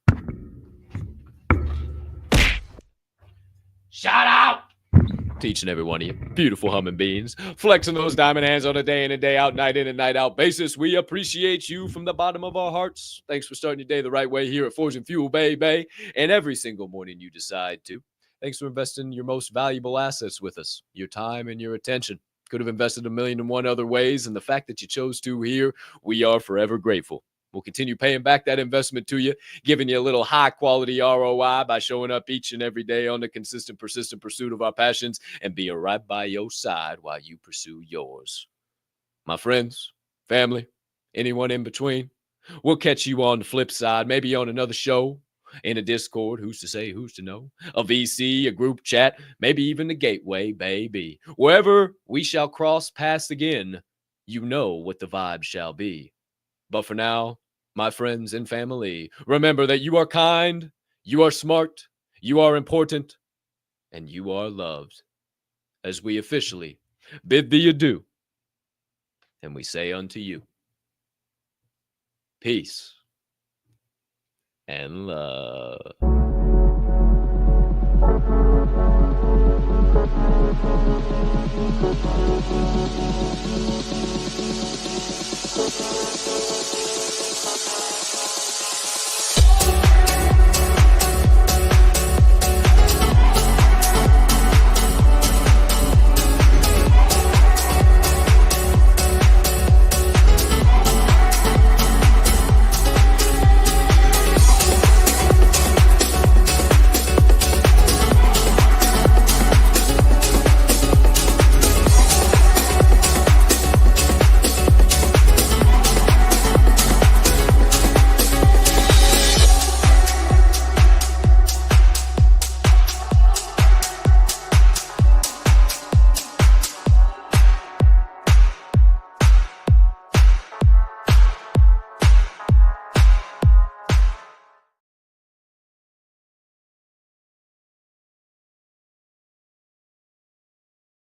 Shout out to each and every one of you beautiful humming beings, flexing those diamond hands on a day in and day out, night in and night out basis. We appreciate you from the bottom of our hearts. Thanks for starting your day the right way here at Forge and Fuel, baby. And every single morning you decide to. Thanks for investing your most valuable assets with us, your time and your attention. Could have invested 1,000,001 other ways, and the fact that you chose to here, we are forever grateful. We'll continue paying back that investment to you, giving you a little high-quality ROI by showing up each and every day on the consistent, persistent pursuit of our passions and being right by your side while you pursue yours. My friends, family, anyone in between, we'll catch you on the flip side, maybe on another show, in a Discord, who's to say, who's to know, a VC, a group chat, maybe even the Gateway, baby. Wherever we shall cross paths again, you know what the vibe shall be. But for now, my friends and family, remember that you are kind, you are smart, you are important, and you are loved. As we officially bid thee adieu, and we say unto you, peace and love.